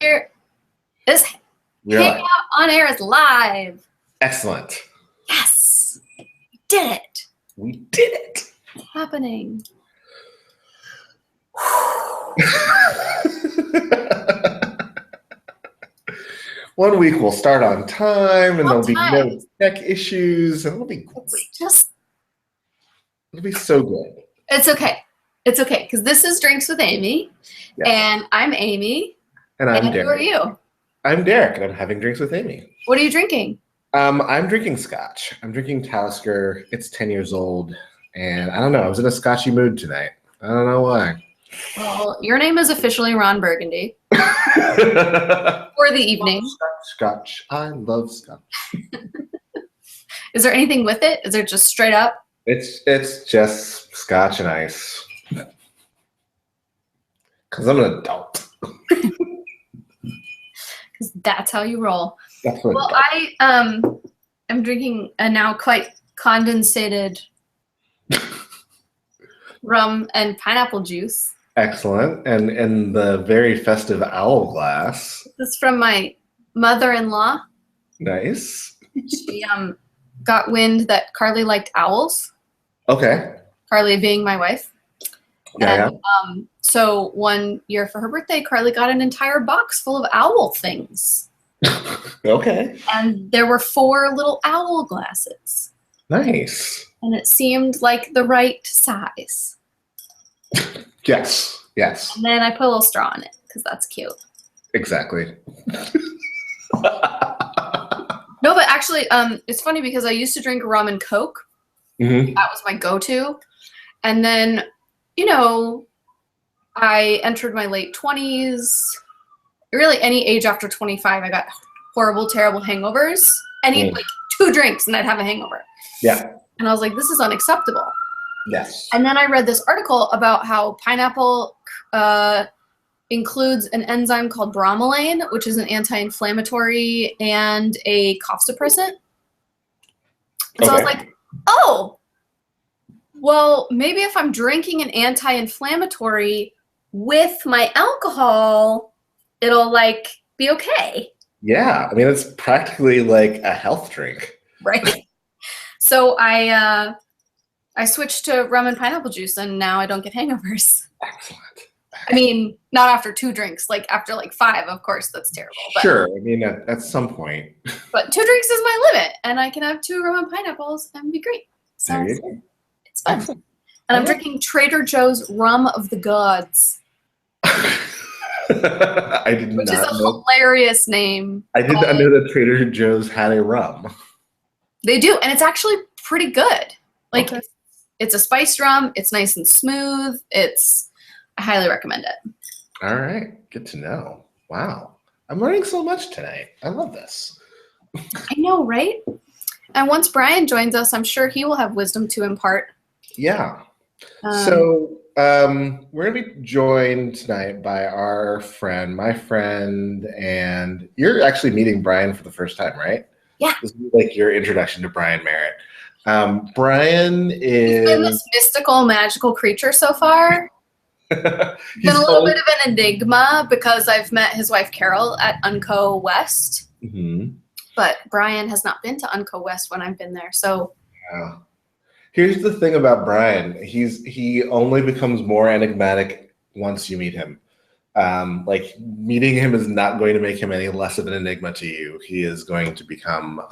Here, this We're live. Hangout on Air is live. Excellent. Yes, we did it. We did it. It's happening. One week we'll start on time, and there'll be no Sometimes. tech issues, and it'll be great. It'll be so good. It's okay. It's okay, because this is Drinks with Amy, Yes. and I'm Amy. And I'm and Derek. who are you? I'm Derek, and I'm having drinks with Amy. What are you drinking? I'm drinking scotch. I'm drinking Talisker. It's 10 years old, and I don't know. I was in a scotchy mood tonight. I don't know why. Well, your name is officially Ron Burgundy for the evening. Scotch. I love scotch. Is there anything with it? Is it just straight up? It's just scotch and ice. Because I'm an adult. Because that's how you roll. Well, I am drinking a now quite condensated rum and pineapple juice. Excellent. And in the very festive owl glass. This is from my mother-in-law. Nice. She got wind that Carly liked owls. Okay. Carly being my wife. Yeah. So one year for her birthday, Carly got an entire box full of owl things. Okay. And there were 4 little owl glasses. Nice. And it seemed like the right size. Yes. Yes. And then I put a little straw in it because that's cute. Exactly. No, but actually, it's funny because I used to drink rum and Coke. Mm-hmm. That was my go-to. And then, I entered my late 20s. Really, any age after 25, I got horrible, terrible hangovers. Like 2 drinks and I'd have a hangover. Yeah. And I was like, this is unacceptable. Yes. And then I read this article about how pineapple includes an enzyme called bromelain, which is an anti-inflammatory and a cough suppressant. And so I was like, oh, well, maybe if I'm drinking an anti-inflammatory with my alcohol, it'll be okay. Yeah. I mean, it's practically like a health drink. Right. So I switched to rum and pineapple juice, and now I don't get hangovers. Excellent. I mean, not after 2 drinks. After 5, of course, that's terrible. But, sure. I mean, at some point. But 2 drinks is my limit, and I can have 2 rum and pineapples and be great. So there you go. It's fun. Excellent. And I'm drinking Trader Joe's Rum of the Gods. I did not know. Which is a hilarious name. I did not know that Trader Joe's had a rum. They do, and it's actually pretty good. Okay. It's a spiced rum. It's nice and smooth. I highly recommend it. All right. Good to know. Wow. I'm learning so much tonight. I love this. I know, right? And once Brian joins us, I'm sure he will have wisdom to impart. Yeah. So we're going to be joined tonight by my friend, and you're actually meeting Brian for the first time, right? Yeah. This is your introduction to Brian Merritt. Brian is... He's been this mystical, magical creature so far. He's been a little bit of an enigma because I've met his wife Carol at Unco West. Mm-hmm. But Brian has not been to Unco West when I've been there. So yeah. Here's the thing about Brian. He only becomes more enigmatic once you meet him. Meeting him is not going to make him any less of an enigma to you. He is going to become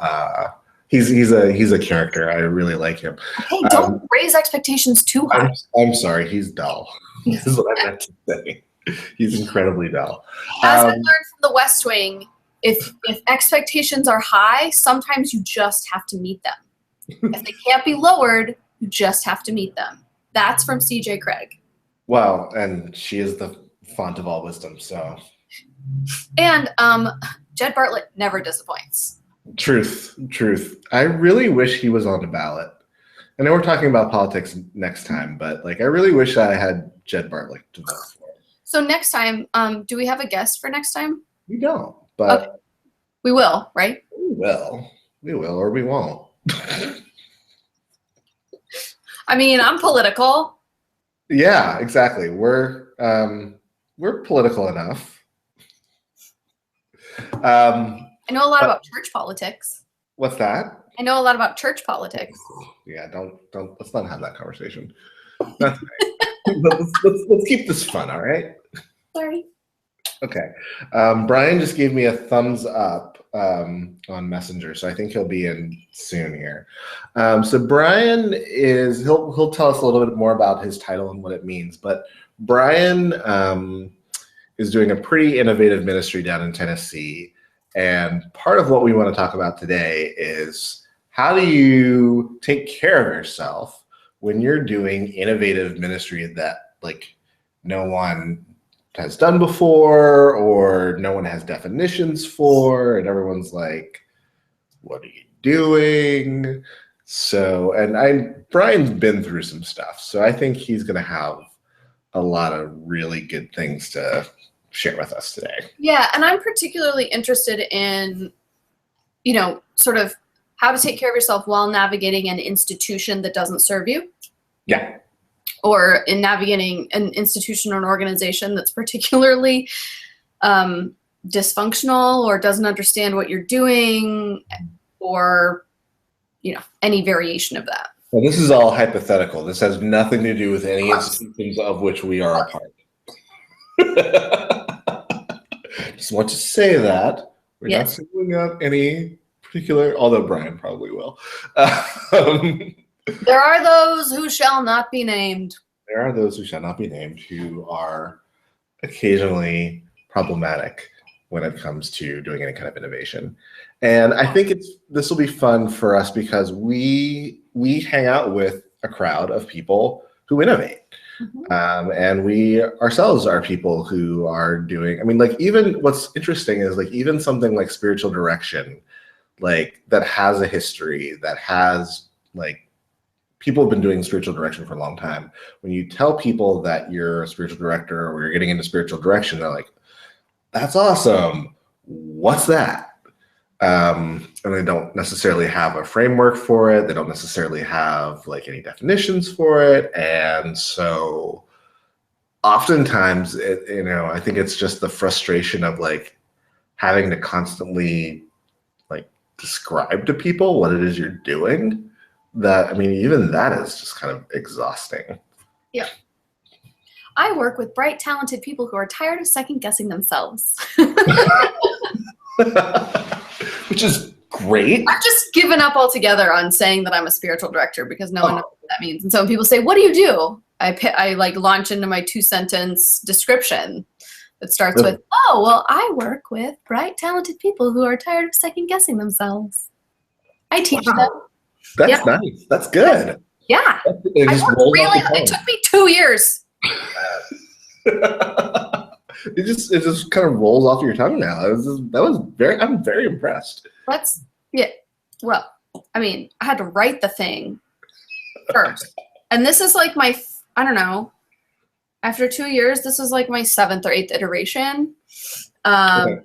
he's a character. I really like him. Hey, don't raise expectations too high. I'm sorry, he's dull. This is what I meant to say. He's incredibly dull. As I learned from the West Wing, if expectations are high, sometimes you just have to meet them. If they can't be lowered, you just have to meet them. That's from C.J. Craig. Well, and she is the font of all wisdom, so. And Jed Bartlett never disappoints. Truth. I really wish he was on the ballot. I know we're talking about politics next time, but I really wish I had Jed Bartlett to vote for. So next time, do we have a guest for next time? We don't, but okay. We will, right? We will, or we won't. I mean, I'm political. Yeah, exactly. We're political enough. I know a lot about church politics. What's that? I know a lot about church politics. Yeah, don't. Let's not have that conversation. That's okay. let's keep this fun, all right? Sorry. Okay. Brian just gave me a thumbs up on Messenger, so I think he'll be in soon here. So Brian he'll tell us a little bit more about his title and what it means. But Brian is doing a pretty innovative ministry down in Tennessee, and part of what we want to talk about today is how do you take care of yourself when you're doing innovative ministry that like no one has done before or no one has definitions for, and everyone's like, what are you doing? So, and Brian's been through some stuff, so I think he's going to have a lot of really good things to share with us today. Yeah, and I'm particularly interested in, sort of how to take care of yourself while navigating an institution that doesn't serve you. Yeah. Or in navigating an institution or an organization that's particularly dysfunctional or doesn't understand what you're doing, or any variation of that. Well, this is all hypothetical. This has nothing to do with any institutions of which we are a part. Just want to say that we're not singling out any particular, although Brian probably will. There are those who shall not be named. There are those who shall not be named who are occasionally problematic when it comes to doing any kind of innovation. And I think this will be fun for us because we hang out with a crowd of people who innovate. Mm-hmm. And we ourselves are people who are doing, even what's interesting is even something like spiritual direction, that has a history, that has people have been doing spiritual direction for a long time. When you tell people that you're a spiritual director or you're getting into spiritual direction, they're like, that's awesome. What's that? And they don't necessarily have a framework for it. They don't necessarily have any definitions for it. And so oftentimes, I think it's just the frustration of having to constantly describe to people what it is you're doing. That, even that is just kind of exhausting. Yeah. I work with bright, talented people who are tired of second guessing themselves. Which is great. I've just given up altogether on saying that I'm a spiritual director because no one knows what that means. And so when people say, what do you do? I launch into my 2-sentence description that starts with, I work with bright, talented people who are tired of second guessing themselves. I teach them. That's nice. That's good. Yeah. It took me 2 years. It just kind of rolls off your tongue now. I'm very impressed. Well, I had to write the thing first. And this is after 2 years, this is my 7th or 8th iteration. Okay.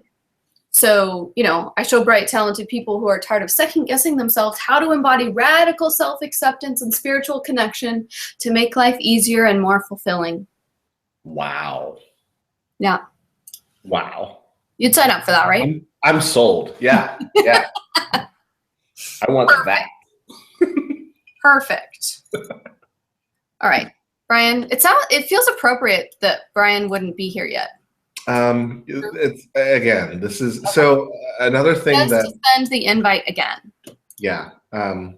So, I show bright, talented people who are tired of second-guessing themselves how to embody radical self-acceptance and spiritual connection to make life easier and more fulfilling. Wow. Yeah. Wow. You'd sign up for that, right? I'm sold. Yeah. Yeah. I want that. Perfect. All right. Brian, it feels appropriate that Brian wouldn't be here yet. It's again, this is so another thing that to send the invite again. Yeah. So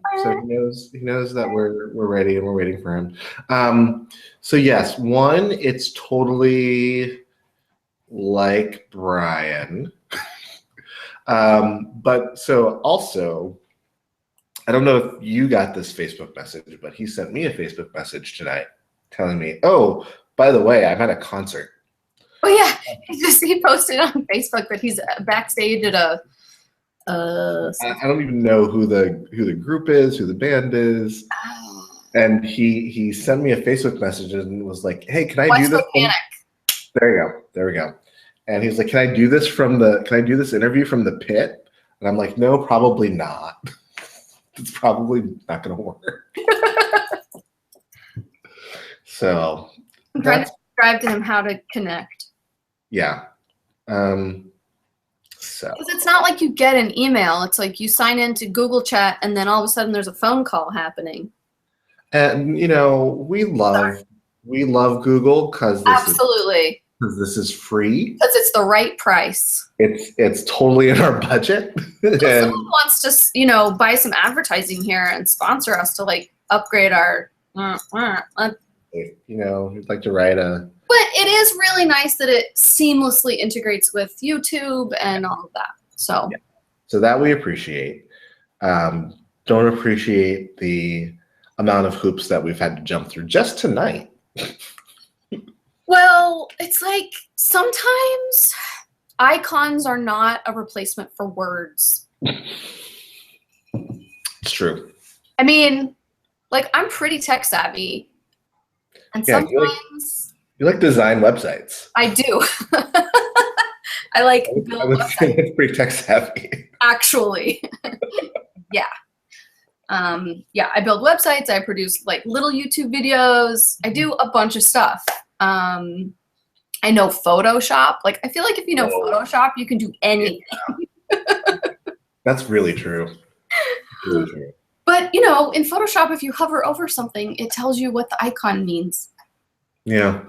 he knows that we're ready and we're waiting for him. So yes, one, it's totally like Brian. But so also, I don't know if you got this Facebook message, but he sent me a Facebook message tonight telling me, oh, by the way, I'm at a concert. Oh yeah, he posted on Facebook that he's backstage at a. I don't even know who the group is, who the band is, and he sent me a Facebook message and was like, "Hey, can I do this?" Panic. There we go. And he's like, "Can I do this interview from the pit?" And I'm like, "No, probably not. It's probably not going to work." So I'm trying to describe to him how to connect. Yeah. So Because it's not like you get an email. It's like you sign into Google Chat and then all of a sudden there's a phone call happening. and we love Google because Absolutely. this is free. Because it's the right price. It's totally in our budget. If And someone wants to, buy some advertising here and sponsor us to like upgrade our, but we'd like to write a. it is really nice that it seamlessly integrates with YouTube and all of that. So, Yeah. So that we appreciate. Don't appreciate the amount of hoops that we've had to jump through just tonight. well, it's like sometimes icons are not a replacement for words. It's true. I mean, like I'm pretty tech savvy, and Yeah, sometimes you like design websites. I do. I like I build would websites. say that's pretty tech savvy. Actually, yeah. I build websites. I produce like little YouTube videos. I do a bunch of stuff. I know Photoshop. Like, I feel like if you know Photoshop, you can do anything. That's really true. Really true. But, in Photoshop, if you hover over something, it tells you what the icon means. Yeah.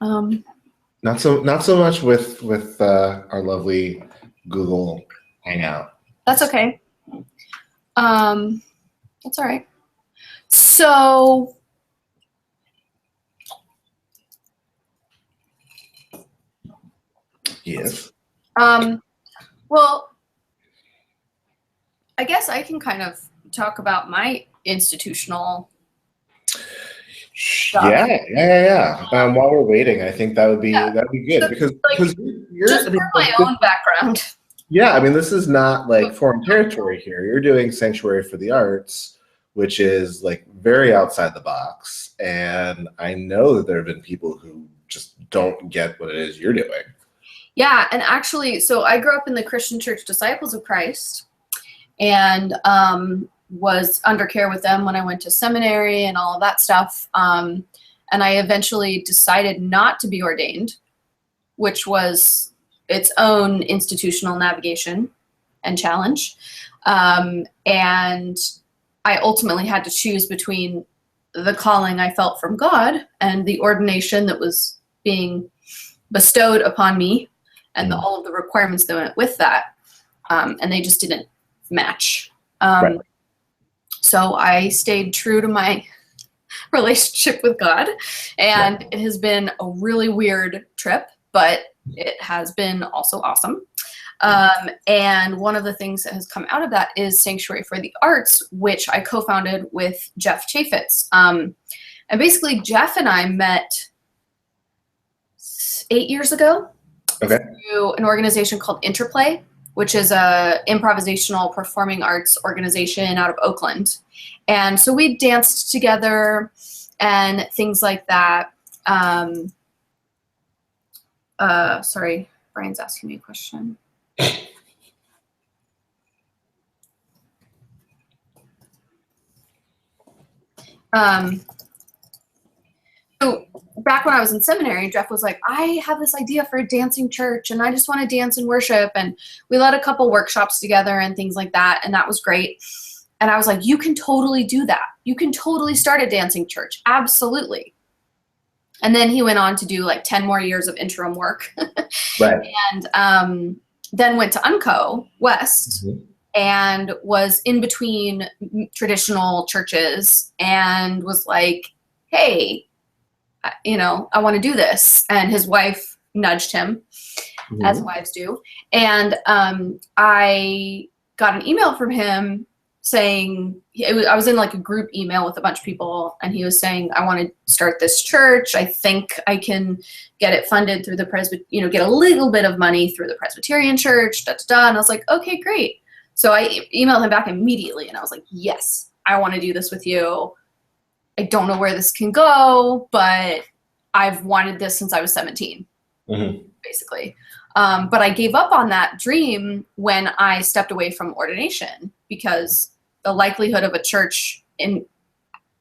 Not so much with our lovely Google Hangout. That's okay. That's all right. So, Yes. well, I guess I can kind of talk about my institutional stuff. Yeah. While we're waiting, I think that'd be good because you're just for my own background. Yeah, I mean, this is not like foreign territory here. You're doing Sanctuary for the Arts, which is like very outside the box, and I know that there have been people who just don't get what it is you're doing. Yeah, and actually, so I grew up in the Christian Church Disciples of Christ, and was under care with them when I went to seminary and all of that stuff. And I eventually decided not to be ordained, which was its own institutional navigation and challenge. And I ultimately had to choose between the calling I felt from God and the ordination that was being bestowed upon me and all of the requirements that went with that. And they just didn't match. Right. So I stayed true to my relationship with God, and it has been a really weird trip, but it has been also awesome. And one of the things that has come out of that is Sanctuary for the Arts, which I co-founded with Jeff Chaffetz. And basically, Jeff and I met 8 years ago through an organization called Interplay, which is a improvisational performing arts organization out of Oakland. And so we danced together and things like that. Sorry, Brian's asking me a question. So back when I was in seminary, Jeff was like, I have this idea for a dancing church and I just want to dance and worship. And we led a couple workshops together and things like that. And that was great. And I was like, you can totally do that. You can totally start a dancing church. Absolutely. And then he went on to do like 10 more years of interim work. Right. And then went to UNCO West and was in between traditional churches and was like, hey, I want to do this. And his wife nudged him, as wives do. And I got an email from him saying, I was in like a group email with a bunch of people, and he was saying, I want to start this church. I think I can get it funded through the get a little bit of money through the Presbyterian church, And I was like, okay, great. So I emailed him back immediately, and I was like, yes, I want to do this with you. I don't know where this can go, but I've wanted this since I was 17, basically. But I gave up on that dream when I stepped away from ordination, because the likelihood of a church in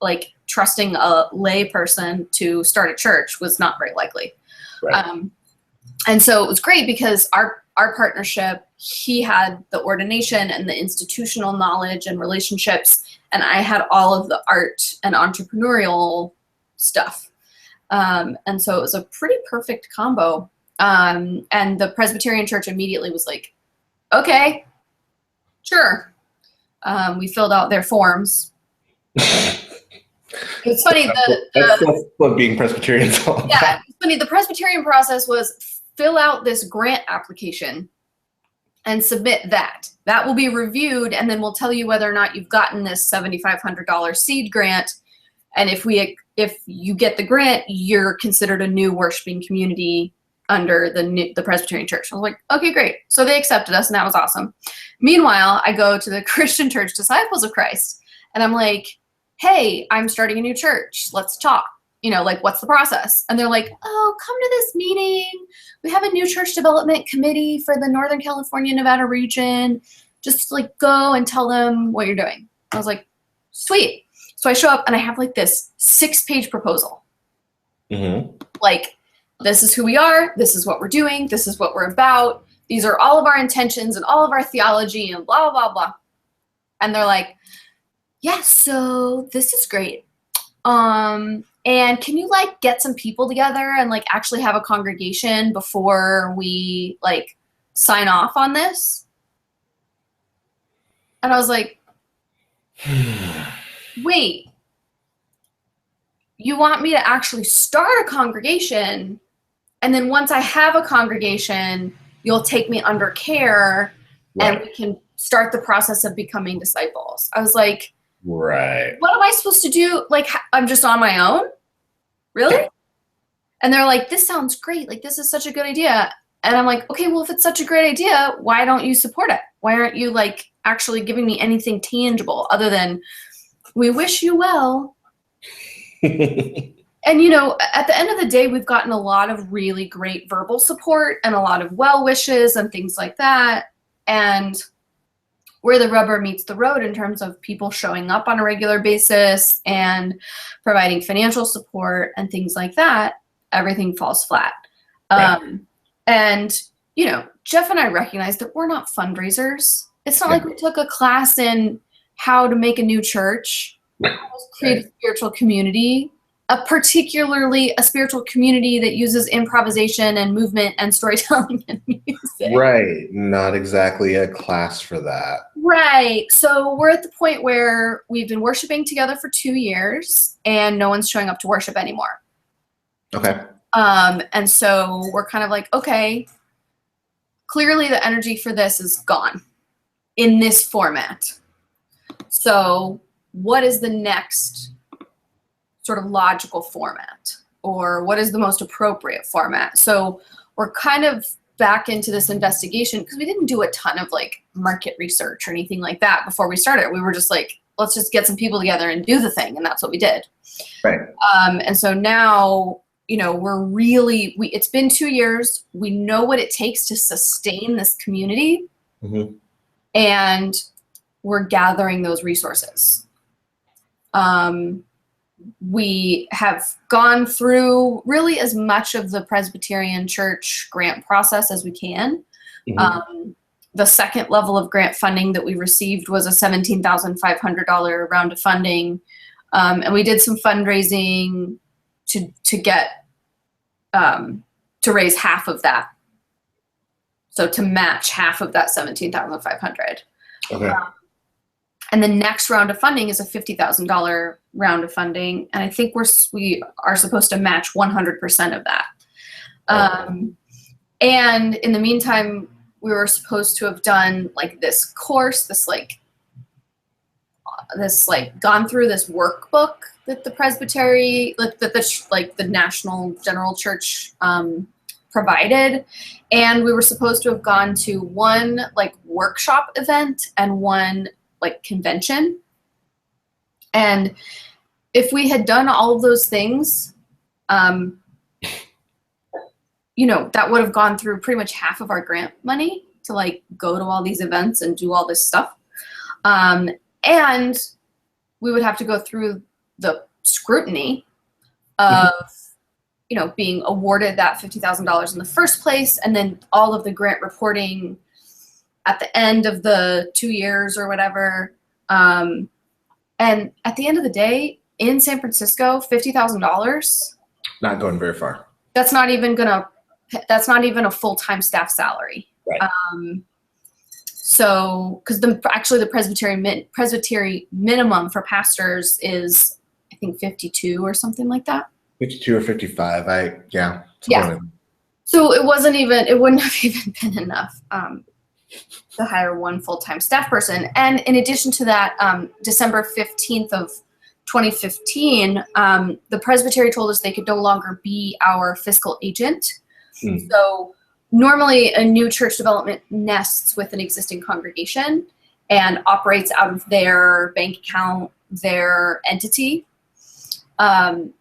like trusting a lay person to start a church was not very likely. Right. And so it was great because our our partnership, he had the ordination and the institutional knowledge and relationships, and I had all of the art and entrepreneurial stuff. And so it was a pretty perfect combo. And the Presbyterian Church immediately was like, okay, sure. We filled out their forms. It's funny. That's what being Presbyterian is all about. Yeah, it's funny. The Presbyterian process was fill out this grant application and submit that. That will be reviewed, and then we'll tell you whether or not you've gotten this $7,500 seed grant. And if you get the grant, you're considered a new worshiping community under the Presbyterian Church. I was like, okay, great. So they accepted us, and that was awesome. Meanwhile, I go to the Christian Church Disciples of Christ, and I'm like, hey, I'm starting a new church. Let's talk. Like, what's the process? And they're like, oh, come to this meeting. We have a new church development committee for the Northern California, Nevada region. Just like go and tell them what you're doing. I was like, sweet. So I show up and I have like this 6-page proposal. Mm-hmm. Like, this is who we are. This is what we're doing. This is what we're about. These are all of our intentions and all of our theology and blah, blah, blah. And they're like, yeah, so this is great. And can you like get some people together and like actually have a congregation before we like sign off on this? And I was like, wait, you want me to actually start a congregation, and then once I have a congregation, you'll take me under care, right, and we can start the process of becoming disciples. I was like, right. What am I supposed to do? Like, I'm just on my own? Really? And they're like, this sounds great. Like, this is such a good idea. And I'm like, okay, well, if it's such a great idea, why don't you support it? Why aren't you like actually giving me anything tangible other than we wish you well? And, at the end of the day, we've gotten a lot of really great verbal support and a lot of well wishes and things like that. And where the rubber meets the road in terms of people showing up on a regular basis and providing financial support and things like that, everything falls flat. Right. And, Jeff and I recognize that we're not fundraisers. It's not like we took a class in how to make a new church, how to create a spiritual community, particularly a spiritual community that uses improvisation and movement and storytelling and music. Right. Not exactly a class for that. Right. So we're at the point where we've been worshiping together for 2 years and no one's showing up to worship anymore. Okay. And so we're kind of like, okay, clearly the energy for this is gone in this format. So what is the next sort of logical format, or what is the most appropriate format? So we're kind of back into this investigation because we didn't do a ton of like market research or anything like that before we started. We were just like, let's just get some people together and do the thing. And that's what we did. Right. And so now, we're really, it's been 2 years. We know what it takes to sustain this community. Mm-hmm. And we're gathering those resources. We have gone through really as much of the Presbyterian Church grant process as we can. Mm-hmm. The second level of grant funding that we received was a $17,500 round of funding. And we did some fundraising to get, to raise half of that. So to match half of that $17,500. Okay. And the next round of funding is a $50,000 round of funding, and I think we are supposed to match 100% of that. And in the meantime, we were supposed to have done like this course, gone through this workbook that the Presbytery, the National General Church provided, and we were supposed to have gone to one like workshop event and one like convention. And if we had done all of those things, that would have gone through pretty much half of our grant money to like go to all these events and do all this stuff. And we would have to go through the scrutiny of being awarded that $50,000 in the first place, and then all of the grant reporting at the end of the 2 years or whatever. And at the end of the day, in San Francisco, $50,000. Not going very far. That's not even a full-time staff salary. Right. So, because the presbytery minimum for pastors is, I think, 52 or something like that. 52 or 55. Yeah. So it wouldn't have even been enough to hire one full-time staff person. And in addition to that, December 15th of 2015, the presbytery told us they could no longer be our fiscal agent. So normally a new church development nests with an existing congregation and operates out of their bank account, their entity. And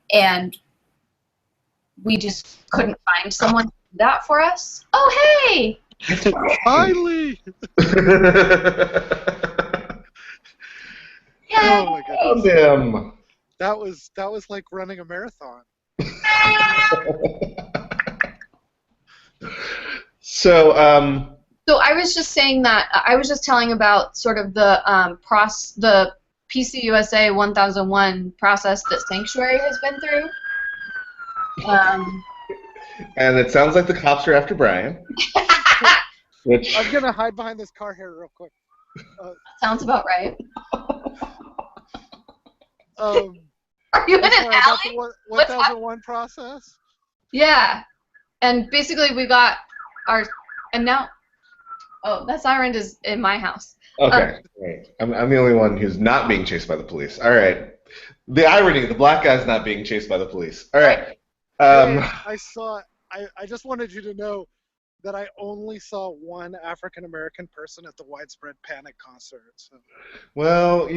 we just couldn't find someone to do that for us. Oh, hey! Finally! Yay! Oh my goodness. Him. That was like running a marathon. So So I was just saying that I was just telling about sort of the the PCUSA 1001 process that Sanctuary has been through. and it sounds like the cops are after Brian. Which I'm gonna hide behind this car here real quick. Sounds about right. Are you in an alley? The 1001 process? Yeah. And basically we got and now, that siren is in my house. Okay, right. I'm the only one who's not being chased by the police. All right. The irony, the black guy's not being chased by the police. All right. I just wanted you to know that I only saw one African American person at the Widespread Panic concert. So. Well,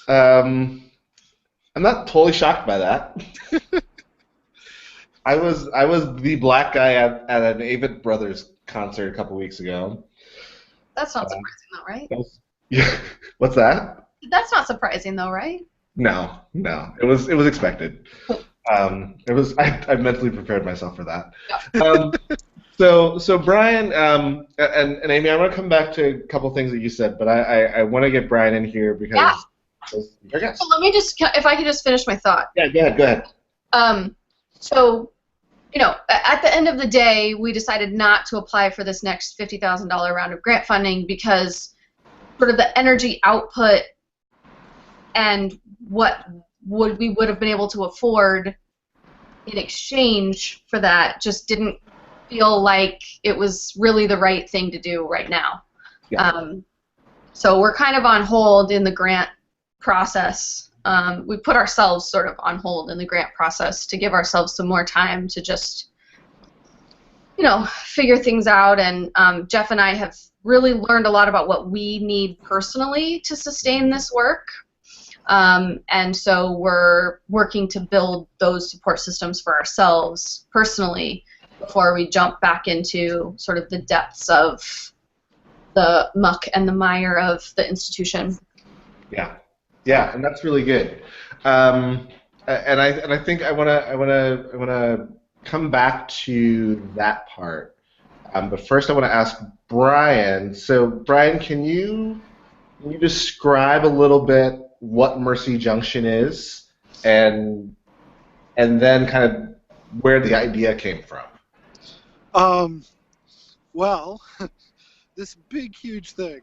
I'm not totally shocked by that. I was the black guy at an Avett Brothers concert a couple weeks ago. That's not surprising, though, right? Yeah. What's that? That's not surprising, though, right? No. It was expected. I mentally prepared myself for that. Yeah. So Brian and Amy, I'm gonna come back to a couple things that you said, but I want to get Brian in here because your guest. So let me if I could just finish my thought. Yeah, go ahead. So, at the end of the day, we decided not to apply for this next $50,000 round of grant funding because sort of the energy output and what we would have been able to afford in exchange for that just didn't feel like it was really the right thing to do right now. Yeah. So we're kind of on hold in the grant process. We put ourselves sort of on hold in the grant process to give ourselves some more time to just, figure things out. And Jeff and I have really learned a lot about what we need personally to sustain this work. And so we're working to build those support systems for ourselves personally before we jump back into sort of the depths of the muck and the mire of the institution. Yeah, and that's really good. And I think I wanna come back to that part. But first, I want to ask Brian. So, Brian, can you describe a little bit what Mercy Junction is, and then kind of where the idea came from? Well, this big, huge thing.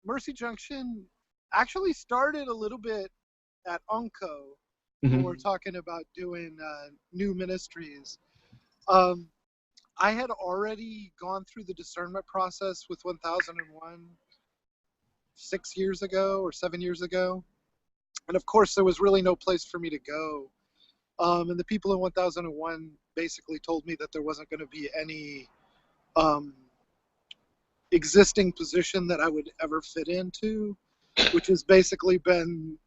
Mercy Junction actually started a little bit at UNCO when we're talking about doing new ministries. I had already gone through the discernment process with 1001 6 years ago or 7 years ago. And of course, there was really no place for me to go. And the people in 1001 basically told me that there wasn't going to be any existing position that I would ever fit into, which has basically been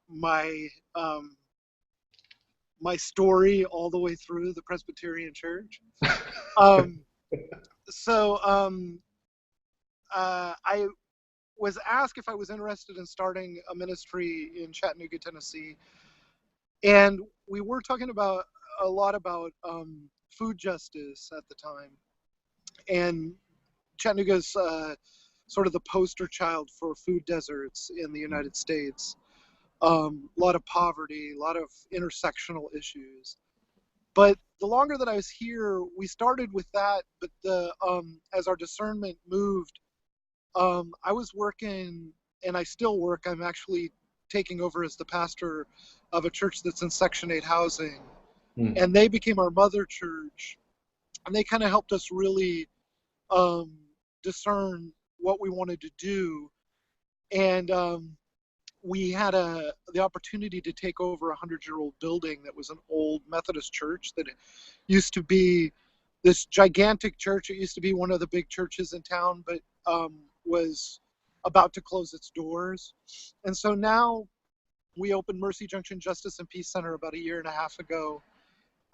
my my story all the way through the Presbyterian Church. I was asked if I was interested in starting a ministry in Chattanooga, Tennessee, And we were talking about a lot about food justice at the time. And Chattanooga's sort of the poster child for food deserts in the United States. A lot of poverty, a lot of intersectional issues. But the longer that I was here, we started with that. But as our discernment moved, I was working, and I still work. I'm actually taking over as the pastor of a church that's in Section 8 housing. And they became our mother church. And they kind of helped us really discern what we wanted to do. And we had the opportunity to take over a 100-year-old building that was an old Methodist church that used to be this gigantic church. It used to be one of the big churches in town, but was about to close its doors. And so now we opened Mercy Junction Justice and Peace Center about a year and a half ago.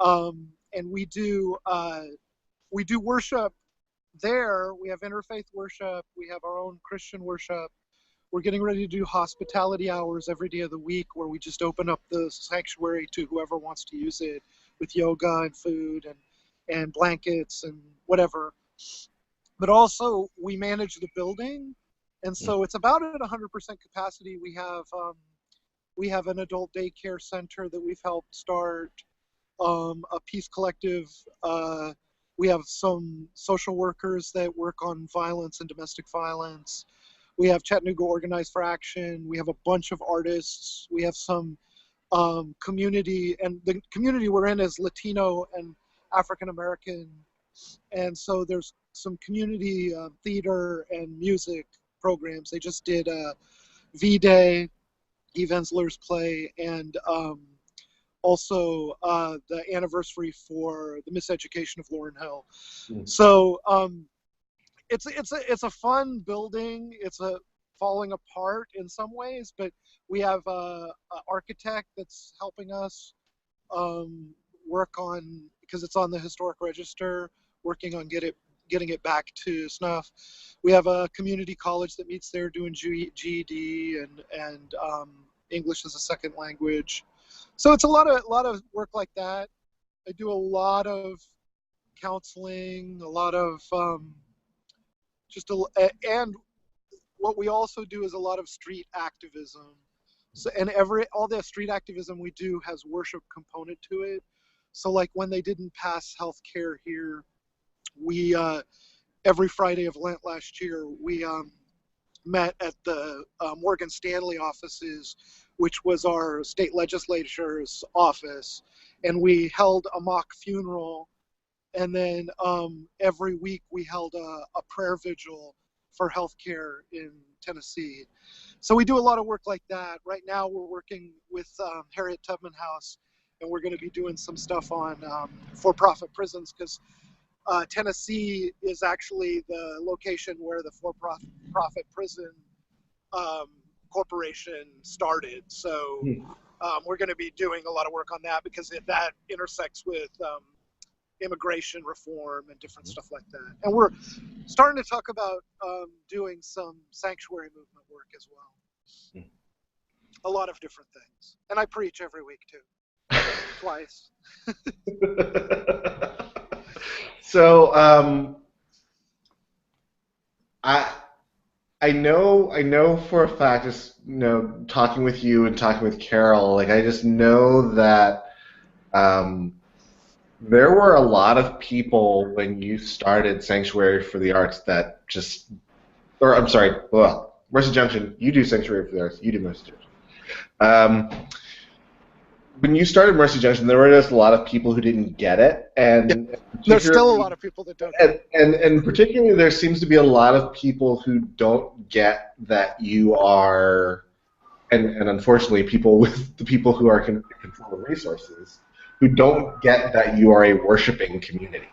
And we do worship there. We have interfaith worship. We have our own Christian worship. We're getting ready to do hospitality hours every day of the week where we just open up the sanctuary to whoever wants to use it with yoga and food and blankets and whatever. But also we manage the building. And so it's about at 100% capacity. We have an adult daycare center that we've helped start, a peace collective. We have some social workers that work on violence and domestic violence. We have Chattanooga Organized for Action. We have a bunch of artists. We have some community, and the community we're in is Latino and African American. And so there's some community theater and music programs. They just did V-Day, Eve Ensler's play, and also the anniversary for the miseducation of Lauryn Hill. So it's a fun building. It's a falling apart in some ways, but we have an architect that's helping us work on, because it's on the historic register, working on getting it back to snuff. We have a community college that meets there doing GED and English as a second language. So it's a lot of work like that. I do a lot of counseling, a lot of and what we also do is a lot of street activism. So, and all the street activism we do has worship component to it. So like when they didn't pass health care here, we every Friday of Lent last year, we met at the Morgan Stanley offices, which was our state legislature's office, and we held a mock funeral. And then every week we held a prayer vigil for healthcare in Tennessee. So we do a lot of work like that. Right now we're working with Harriet Tubman House, and we're going to be doing some stuff on for-profit prisons, because Tennessee is actually the location where the for-profit prison corporation started. So we're going to be doing a lot of work on that, because that intersects with immigration reform and different stuff like that. And we're starting to talk about doing some sanctuary movement work as well. A lot of different things. And I preach every week too. Twice. So I know for a fact, just talking with you and talking with Carol, like I just know that there were a lot of people when you started Sanctuary for the Arts that just, or I'm sorry, well, Mercy Junction, you do Sanctuary for the Arts, you do Mercy Junction. When you started Mercy Junction, there were just a lot of people who didn't get it, and there's still a lot of people that don't. And particularly, there seems to be a lot of people who don't get that you are, and unfortunately, the people who are in control of resources, who don't get that you are a worshiping community.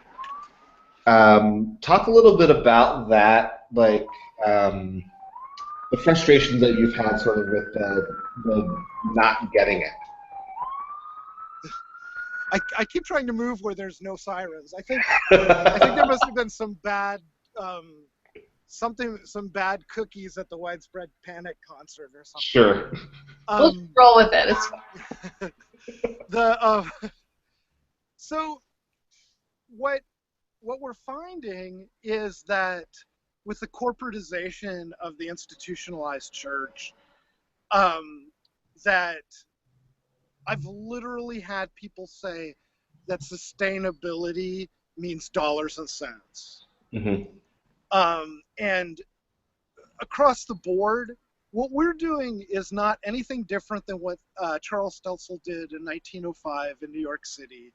Talk a little bit about that, like the frustrations that you've had sort of with the not getting it. I keep trying to move where there's no sirens. I think there must have been some bad some bad cookies at the Widespread Panic concert or something. Sure. We'll roll with it. It's fine. So what we're finding is that with the corporatization of the institutionalized church, that I've literally had people say that sustainability means dollars and cents. Mm-hmm. And across the board, what we're doing is not anything different than what Charles Stelzel did in 1905 in New York City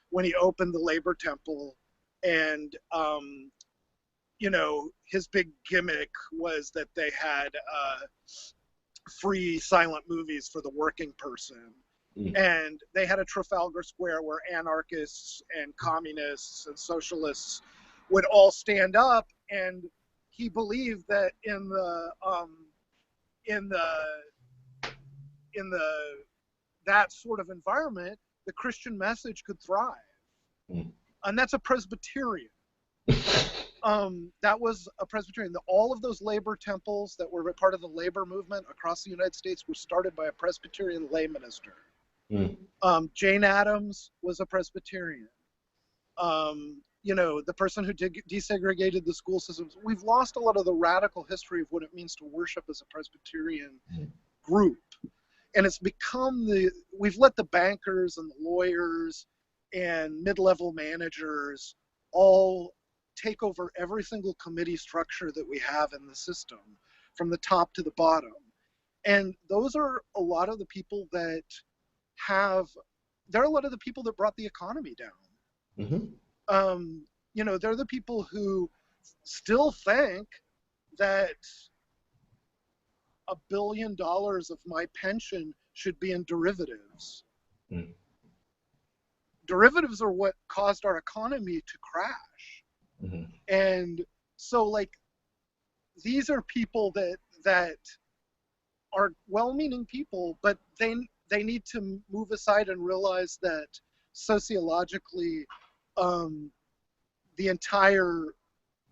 when he opened the Labor Temple. And, you know, his big gimmick was that they had free silent movies for the working person. And they had a Trafalgar Square where anarchists and communists and socialists would all stand up, and he believed that in that sort of environment, the Christian message could thrive. And that's a Presbyterian. That was a Presbyterian. All of those labor temples that were part of the labor movement across the United States were started by a Presbyterian lay minister. Jane Addams was a Presbyterian. You know, the person who desegregated the school systems. We've lost a lot of the radical history of what it means to worship as a Presbyterian group. And it's become we've let the bankers and the lawyers and mid-level managers all take over every single committee structure that we have in the system, from the top to the bottom. And those are a lot of the people that they're a lot of the people that brought the economy down. You know, they're the people who still think that $1 billion of my pension should be in derivatives. Derivatives are what caused our economy to crash. And so, like, these are people that are well-meaning people, but they need to move aside and realize that sociologically, the entire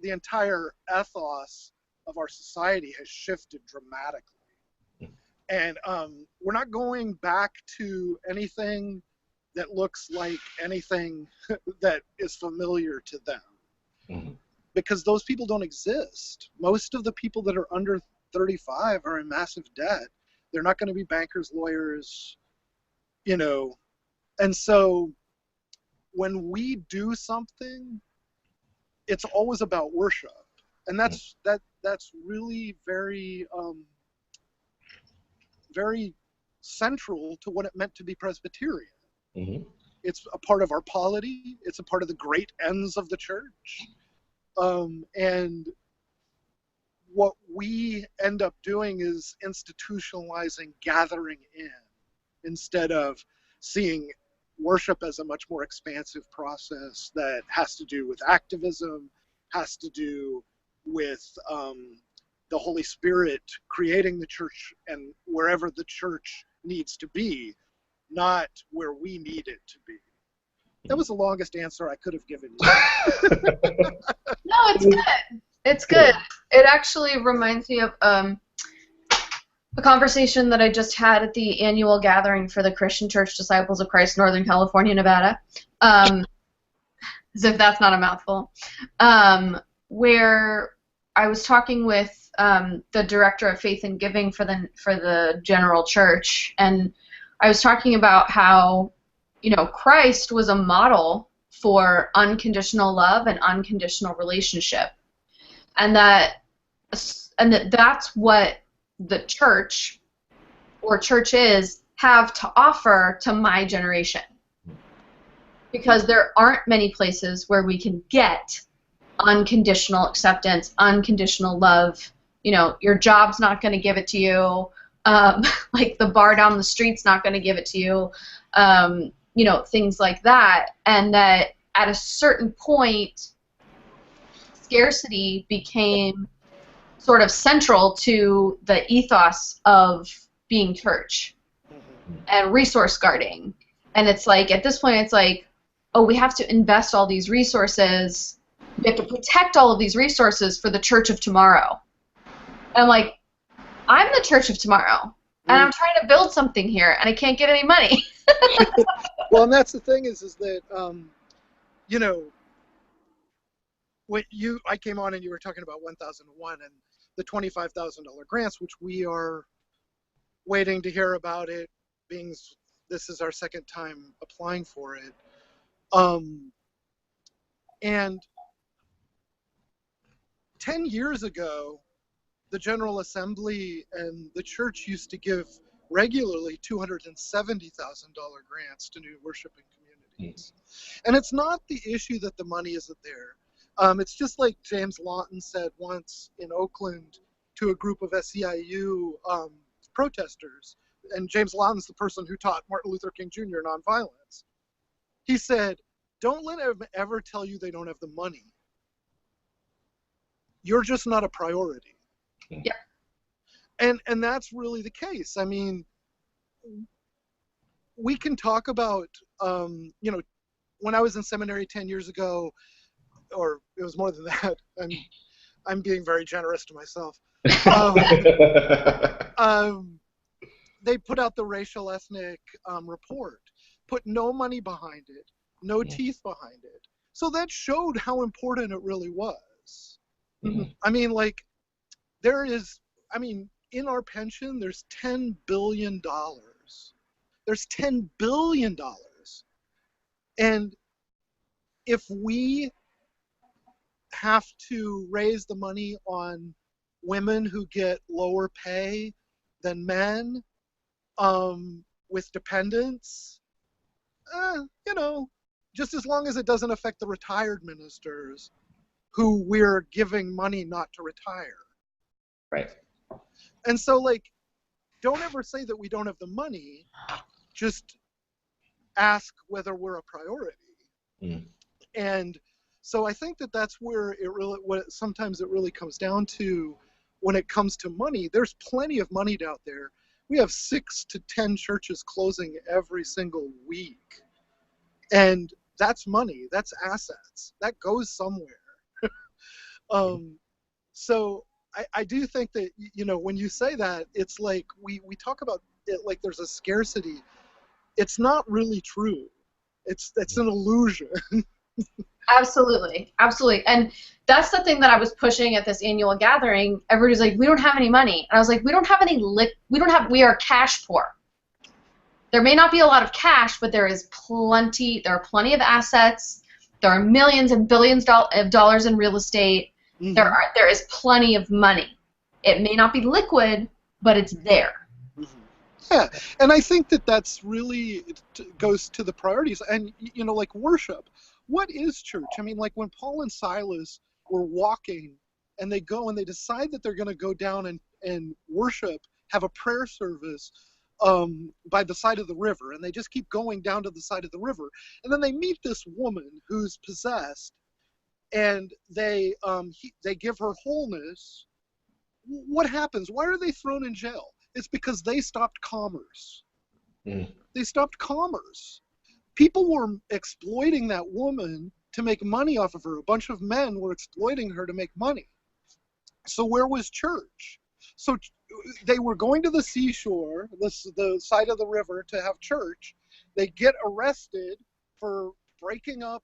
ethos of our society has shifted dramatically. And we're not going back to anything that looks like anything that is familiar to them. Because those people don't exist. Most of the people that are under 35 are in massive debt. They're not going to be bankers, lawyers, you know. And so when we do something, it's always about worship. And that's really very very central to what it meant to be Presbyterian. It's a part of our polity. It's a part of the great ends of the church. And what we end up doing is institutionalizing gathering in, instead of seeing worship as a much more expansive process that has to do with activism, has to do with the Holy Spirit creating the church and wherever the church needs to be, not where we need it to be. That was the longest answer I could have given you. No, it's good. It's good. It actually reminds me of a conversation that I just had at the annual gathering for the Christian Church Disciples of Christ, Northern California, Nevada. As if that's not a mouthful. Where I was talking with the director of Faith and Giving for the general church, and I was talking about how, you know, Christ was a model for unconditional love and unconditional relationship, and that's what the church or churches have to offer to my generation, because there aren't many places where we can get unconditional acceptance, unconditional love. You know, your job's not going to give it to you. Like the bar down the street's not going to give it to you. You know, things like that. And that at a certain point, scarcity became sort of central to the ethos of being church and resource guarding. And it's like, at this point, it's like, oh, we have to invest all these resources. We have to protect all of these resources for the church of tomorrow. And I'm like, I'm the church of tomorrow, and I'm trying to build something here, and I can't get any money. Well, and that's the thing is that you know, when I came on and you were talking about 1001 and the $25,000 grants, which we are waiting to hear about it, being this is our second time applying for it. And 10 years ago, the General Assembly and the church used to give regularly $270,000 grants to new worshiping communities. And it's not the issue that the money isn't there. It's just like James Lawton said once in Oakland to a group of SEIU protesters, and James Lawton's the person who taught Martin Luther King Jr. nonviolence. He said, don't let them ever tell you they don't have the money. You're just not a priority. Yeah. And that's really the case. I mean, we can talk about, you know, when I was in seminary 10 years ago, or it was more than that, I'm being very generous to myself. They put out the racial ethnic report, put no money behind it, no teeth behind it. So that showed how important it really was. Mm-hmm. I mean, like, in our pension, there's $10 billion. There's $10 billion. And if we have to raise the money on women who get lower pay than men, with dependents, you know, just as long as it doesn't affect the retired ministers who we're giving money not to retire. Right. And so, like, don't ever say that we don't have the money. Just ask whether we're a priority. And so I think that that's where it really, sometimes it really comes down to when it comes to money. There's plenty of money out there. We have 6 to 10 churches closing every single week. And that's money. That's assets. That goes somewhere. So I do think that, you know, when you say that, it's like we talk about it like there's a scarcity. It's not really true. It's an illusion. Absolutely. And that's the thing that I was pushing at this annual gathering. Everybody's like, we don't have any money. And I was like, we are cash poor. There may not be a lot of cash, but there are plenty of assets. There are millions and billions of dollars in real estate. Mm-hmm. There is plenty of money. It may not be liquid, but it's there. Mm-hmm. Yeah, and I think that that's really goes to the priorities. And, you know, like worship. What is church? I mean, like when Paul and Silas were walking and they go and they decide that they're going to go down and worship, have a prayer service by the side of the river, and they just keep going down to the side of the river. And then they meet this woman who's possessed, and they give her wholeness. What happens? Why are they thrown in jail? It's because they stopped commerce. They stopped commerce. People were exploiting that woman to make money off of her. A bunch of men were exploiting her to make money. So where was church? So they were going to the seashore, the side of the river, to have church. They get arrested for breaking up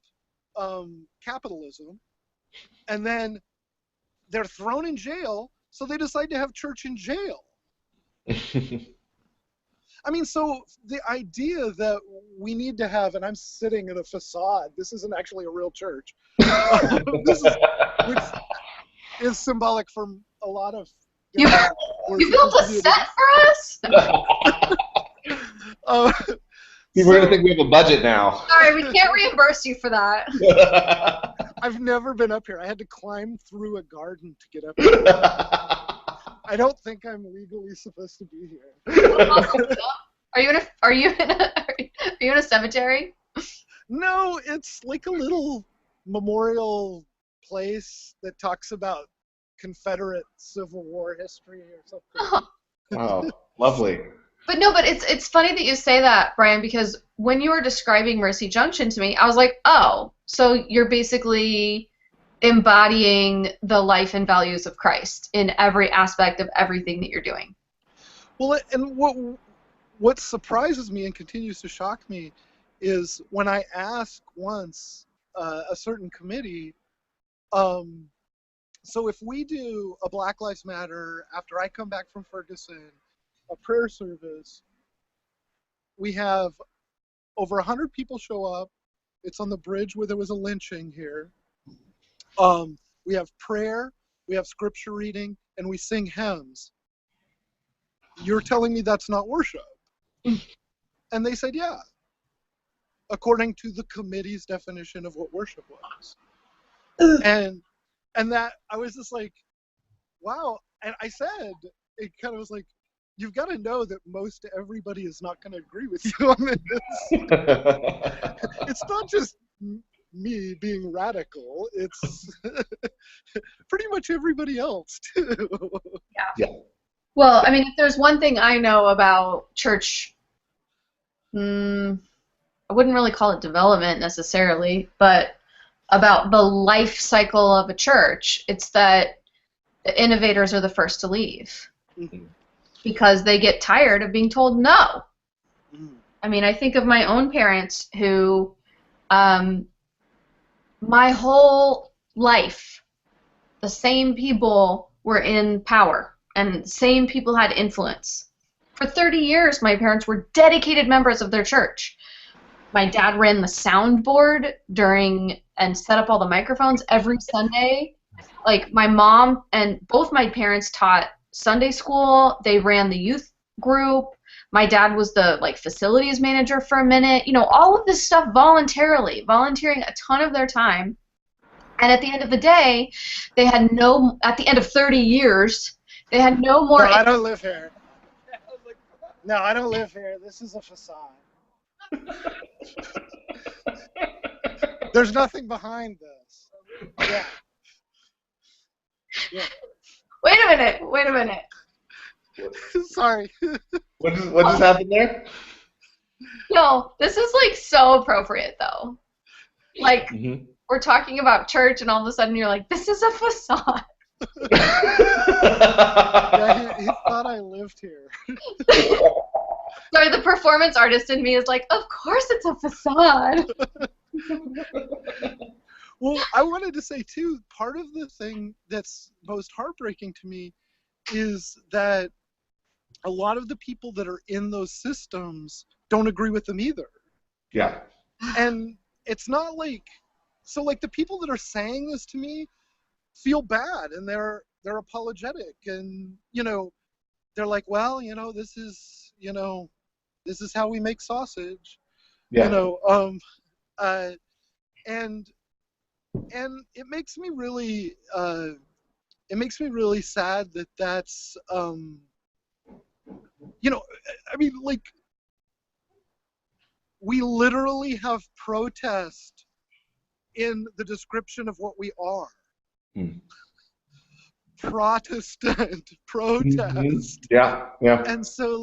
capitalism, and then they're thrown in jail, so they decide to have church in jail. I mean, so the idea that we need to have, and I'm sitting in a facade, this isn't actually a real church, which is symbolic for a lot of... You built a set for us? People are going to think we have a budget now. Sorry, we can't reimburse you for that. I've never been up here. I had to climb through a garden to get up here. I don't think I'm legally supposed to be here. Are you in a cemetery? No, it's like a little memorial place that talks about Confederate Civil War history or something. Wow, lovely. But it's funny that you say that, Brian, because when you were describing Mercy Junction to me, I was like, oh, so you're basically embodying the life and values of Christ in every aspect of everything that you're doing. Well, and what surprises me and continues to shock me is when I ask once a certain committee, so if we do a Black Lives Matter after I come back from Ferguson, a prayer service, we have over 100 people show up. It's on the bridge where there was a lynching here. We have prayer, we have scripture reading, and we sing hymns. You're telling me that's not worship? And they said, yeah, according to the committee's definition of what worship was. And that, I was just like, wow. And I said, it kind of was like, you've got to know that most everybody is not going to agree with you on this. It's not just me being radical. It's pretty much everybody else, too. Yeah. Well, I mean, if there's one thing I know about church, I wouldn't really call it development necessarily, but about the life cycle of a church, it's that the innovators are the first to leave. Mm-hmm. Because they get tired of being told no. I mean, I think of my own parents who, my whole life, the same people were in power and the same people had influence. For 30 years, my parents were dedicated members of their church. My dad ran the soundboard and set up all the microphones every Sunday. Like, my mom and both my parents taught Sunday school. They ran the youth group. My dad was the facilities manager for a minute. You know, all of this stuff volunteering a ton of their time. And at the end of the day, they had at the end of 30 years, they had no more. No, I don't live here. No, I don't live here. This is a facade. There's nothing behind this. Yeah. Yeah. Wait a minute. Sorry. What just happened there? No, this is so appropriate though. We're talking about church and all of a sudden you're like, this is a facade. Yeah, he thought I lived here. Sorry, the performance artist in me is like, of course it's a facade. Well, I wanted to say, too, part of the thing that's most heartbreaking to me is that a lot of the people that are in those systems don't agree with them either. Yeah. And it's not the people that are saying this to me feel bad, and they're apologetic, and, they're like, well, this is how we make sausage. Yeah. And it makes me really sad that that's I mean, we literally have protest in the description of what we are. Protestant protest. Mm-hmm. Yeah. And so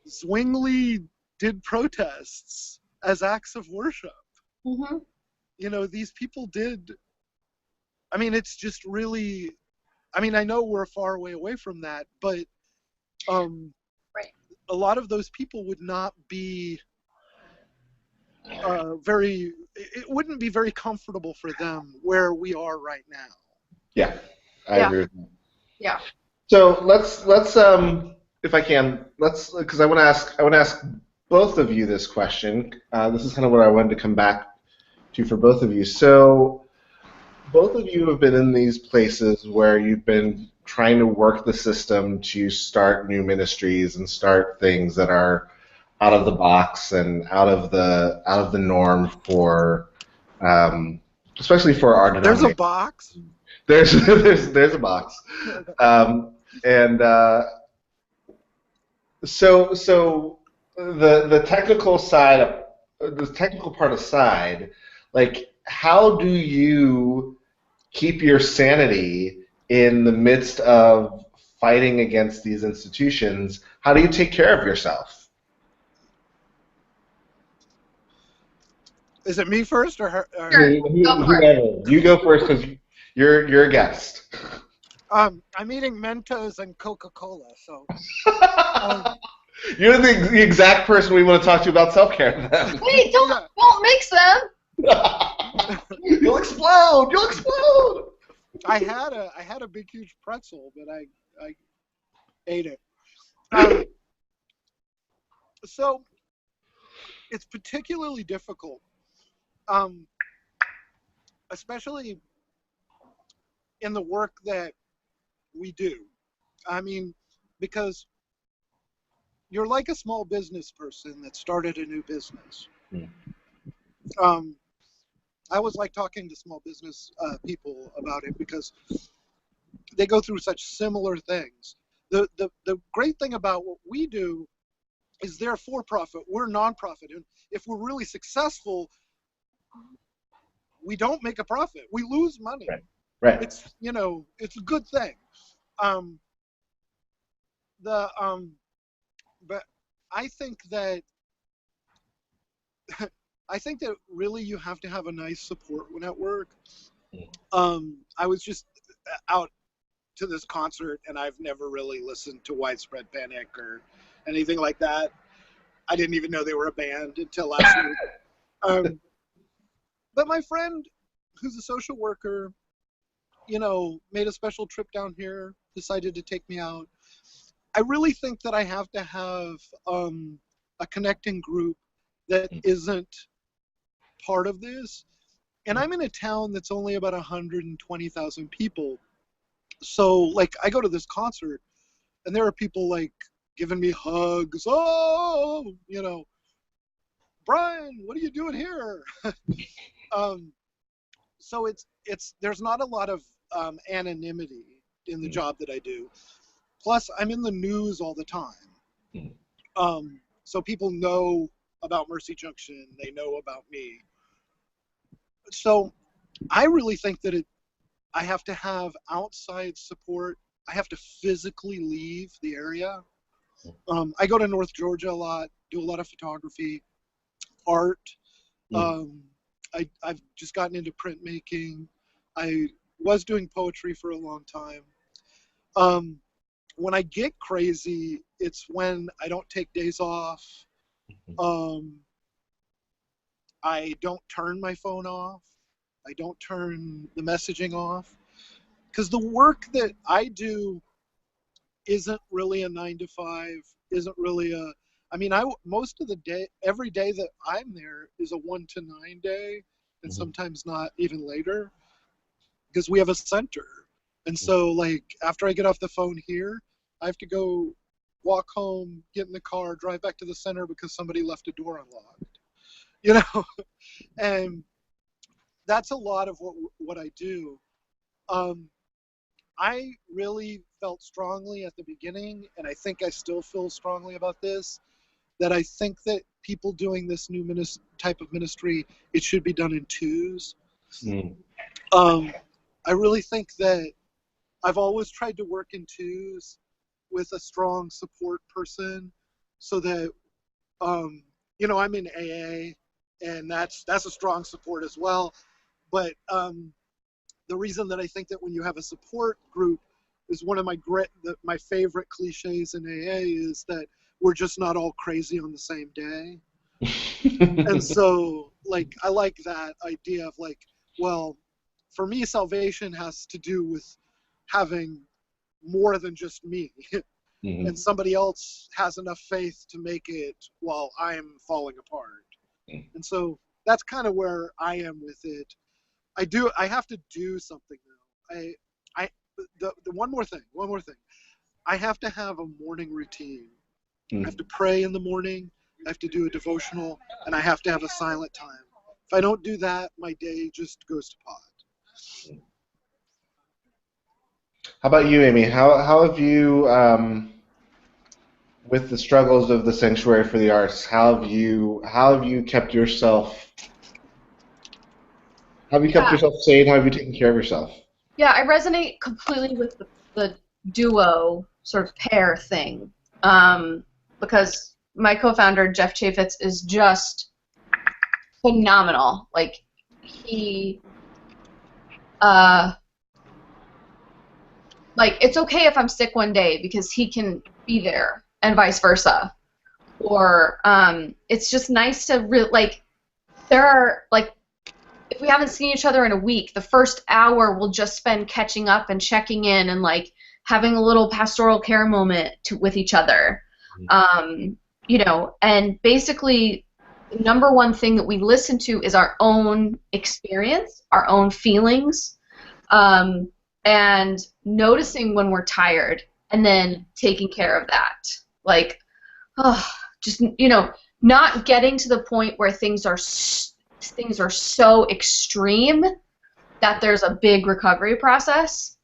Zwingli did protests as acts of worship. Mm-hmm. These people did. I mean, it's just really. I mean, I know we're far away from that, but right. A lot of those people would not be very. It wouldn't be very comfortable for them where we are right now. Yeah, I agree with that. Yeah. So let's if I can, because I want to ask both of you this question. This is kind of what I wanted to come back to for both of you. So both of you have been in these places where you've been trying to work the system to start new ministries and start things that are out of the box and out of the norm for, especially for our denomination. There's a box. There's a box, so the technical side, the technical part aside, how do you keep your sanity in the midst of fighting against these institutions? How do you take care of yourself? Is it me first or her? Sure. Go for it. You go first because you're a guest. I'm eating Mentos and Coca-Cola, so. You're the exact person we want to talk to about self-care then. Wait, don't mix them. You'll explode! You'll explode! I had a big huge pretzel, but I ate it. So it's particularly difficult, especially in the work that we do. I mean, because you're like a small business person that started a new business. I always like talking to small business people about it because they go through such similar things. The great thing about what we do is they're for-profit, we're nonprofit, and if we're really successful, we don't make a profit. We lose money. Right. It's it's a good thing. But I think that really you have to have a nice support network. I was just out to this concert, and I've never really listened to Widespread Panic or anything like that. I didn't even know they were a band until last week. But my friend, who's a social worker, made a special trip down here, decided to take me out. I really think that I have to have a connecting group that isn't part of this. And I'm in a town that's only about 120,000 people. So, like, I go to this concert, and there are people, like, giving me hugs. Oh, Brian, what are you doing here? So there's not a lot of anonymity in the job that I do. Plus, I'm in the news all the time. So people know about Mercy Junction. They know about me. So I really think that I have to have outside support. I have to physically leave the area. I go to North Georgia a lot, do a lot of photography, art. I've just gotten into printmaking. I was doing poetry for a long time. When I get crazy, it's when I don't take days off. I don't turn my phone off. I don't turn the messaging off. Because the work that I do isn't really a 9 to 5, isn't really most of the day, every day that I'm there is a 1 to 9 day, and sometimes not even later, because we have a center. And so, like, after I get off the phone here, I have to go walk home, get in the car, drive back to the center because somebody left a door unlocked. And that's a lot of what I do. I really felt strongly at the beginning, and I think I still feel strongly about this, that I think that people doing this new type of ministry, it should be done in twos. I really think that I've always tried to work in twos with a strong support person, so that I'm in AA, and that's a strong support as well. But the reason that I think that when you have a support group is one of my favorite cliches in AA is that we're just not all crazy on the same day. And so, like, I like that idea of, like, well, for me, salvation has to do with having more than just me. And somebody else has enough faith to make it while I'm falling apart. And so that's kind of where I am with it. I have to do something now. The one more thing. I have to have a morning routine. I have to pray in the morning, I have to do a devotional, and I have to have a silent time. If I don't do that, my day just goes to pot. How about you, Amy? How have you, with the struggles of the Sanctuary for the Arts, how have you kept yourself? How have you kept yourself sane? How have you taken care of yourself? Yeah, I resonate completely with the duo sort of pair thing, because my co-founder Jeff Chaffetz is just phenomenal. Like, he, like, it's okay if I'm sick one day because he can be there, and vice versa. Or it's just nice to like, there are, like, if we haven't seen each other in a week, the first hour we'll just spend catching up and checking in and, like, having a little pastoral care moment with each other. You know, and basically the number one thing that we listen to is our own experience, our own feelings, and noticing when we're tired and then taking care of that. Like, just, you know, not getting to the point where things are so extreme that there's a big recovery process,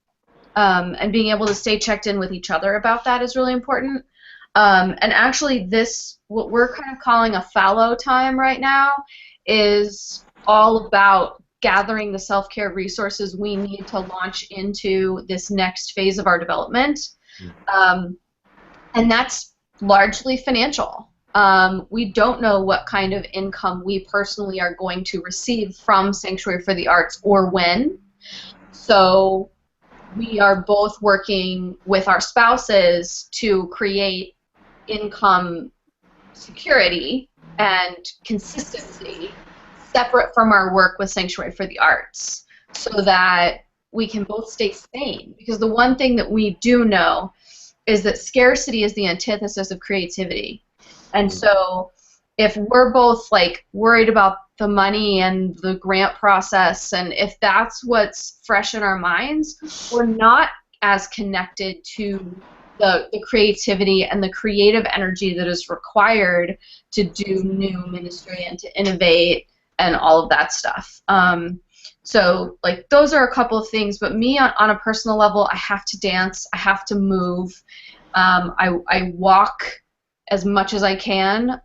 and being able to stay checked in with each other about that is really important. And actually, what we're kind of calling a fallow time right now is all about gathering the self-care resources we need to launch into this next phase of our development. And that's largely financial. We don't know what kind of income we personally are going to receive from Sanctuary for the Arts or when. So we are both working with our spouses to create income security and consistency separate from our work with Sanctuary for the Arts, so that we can both stay sane. Because the one thing that we do know is that scarcity is the antithesis of creativity. And so if we're both, like, worried about the money and the grant process, and if that's what's fresh in our minds, we're not as connected to the creativity and the creative energy that is required to do new ministry and to innovate and all of that stuff. So, like, those are a couple of things. But me, on a personal level, I have to dance. I have to move. I walk as much as I can.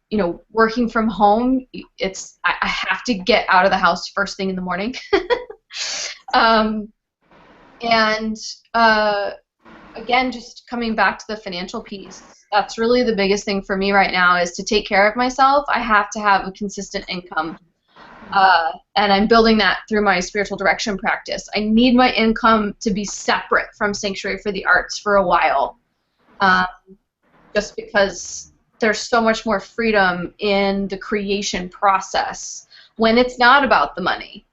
You know, working from home, I have to get out of the house first thing in the morning. Again, just coming back to the financial piece, that's really the biggest thing for me right now, is to take care of myself. I have to have a consistent income. And I'm building that through my spiritual direction practice. I need my income to be separate from Sanctuary for the Arts for a while, just because there's so much more freedom in the creation process when it's not about the money.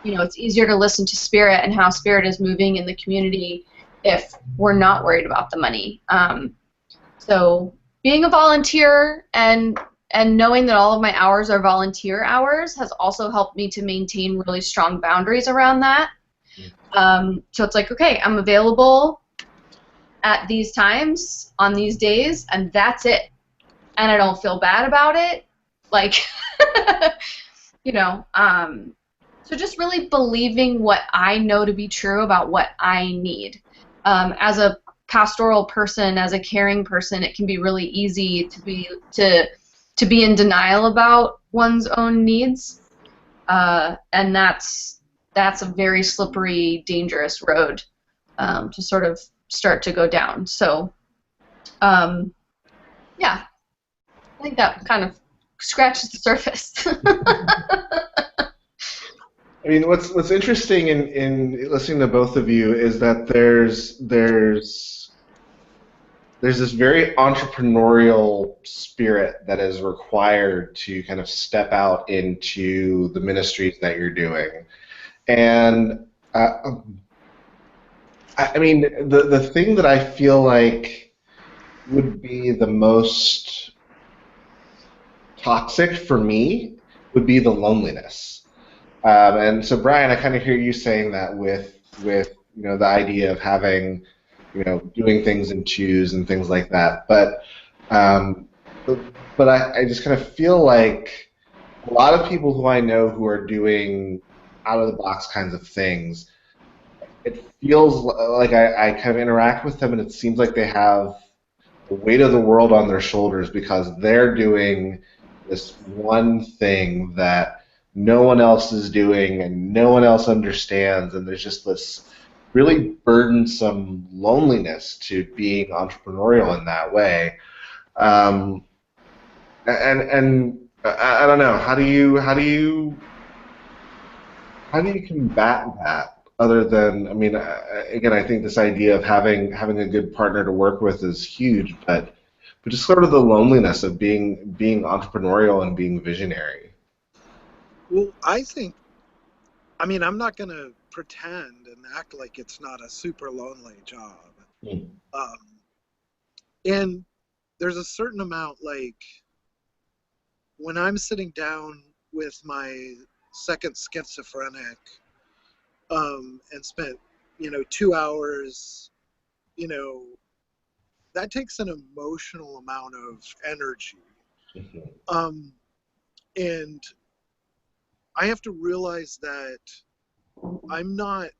You know, it's easier to listen to Spirit and how Spirit is moving in the community if we're not worried about the money. So being a volunteer and knowing that all of my hours are volunteer hours has also helped me to maintain really strong boundaries around that. So it's like, okay, I'm available at these times on these days, and that's it. And I don't feel bad about it. Like, you know, so just really believing what I know to be true about what I need. As a pastoral person, as a caring person, it can be really easy to be in denial about one's own needs, and that's a very slippery, dangerous road to sort of start to go down. So, yeah, I think that kind of scratches the surface. I mean, what's interesting in listening to both of you is that there's this very entrepreneurial spirit that is required to kind of step out into the ministries that you're doing. And I mean, the thing that I feel like would be the most toxic for me would be the loneliness. And so, Brian, I kind of hear you saying that with you know, the idea of having, you know, doing things in twos and things like that. But I just kind of feel like a lot of people who I know who are doing out of the box kinds of things, it feels like I kind of interact with them, and it seems like they have the weight of the world on their shoulders because they're doing this one thing that no one else is doing and no one else understands, and there's just this really burdensome loneliness to being entrepreneurial in that way. And I don't know, how do you combat that? other than, I mean, again, I think this idea of having a good partner to work with is huge, but just sort of the loneliness of being entrepreneurial and being visionary. Well, I mean, I'm not going to pretend and act like it's not a super lonely job. Mm. And there's a certain amount, like, when I'm sitting down with my second schizophrenic, and spent, 2 hours, you know, that takes an emotional amount of energy. Mhm. And I have to realize that I'm not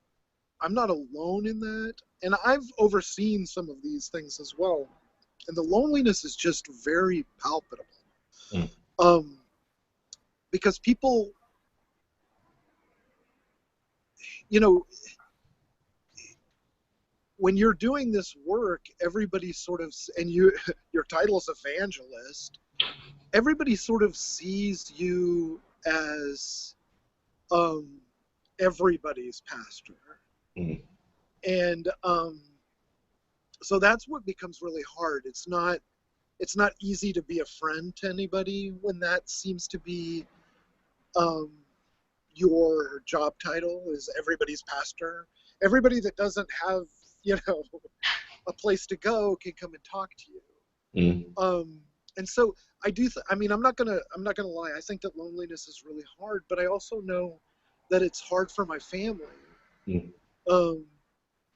I'm not alone in that. And I've overseen some of these things as well. And the loneliness is just very palpable. Mm. Um, because people, you know, when you're doing this work, everybody sort of, and your title's evangelist, everybody sort of sees you as everybody's pastor. Mm. And so that's what becomes really hard. It's not easy to be a friend to anybody when that seems to be um, your job title is everybody's pastor. Everybody that doesn't have, a place to go can come and talk to you. Mm. And so I do. I mean, I'm not gonna lie. I think that loneliness is really hard, but I also know that it's hard for my family. Mm. Um,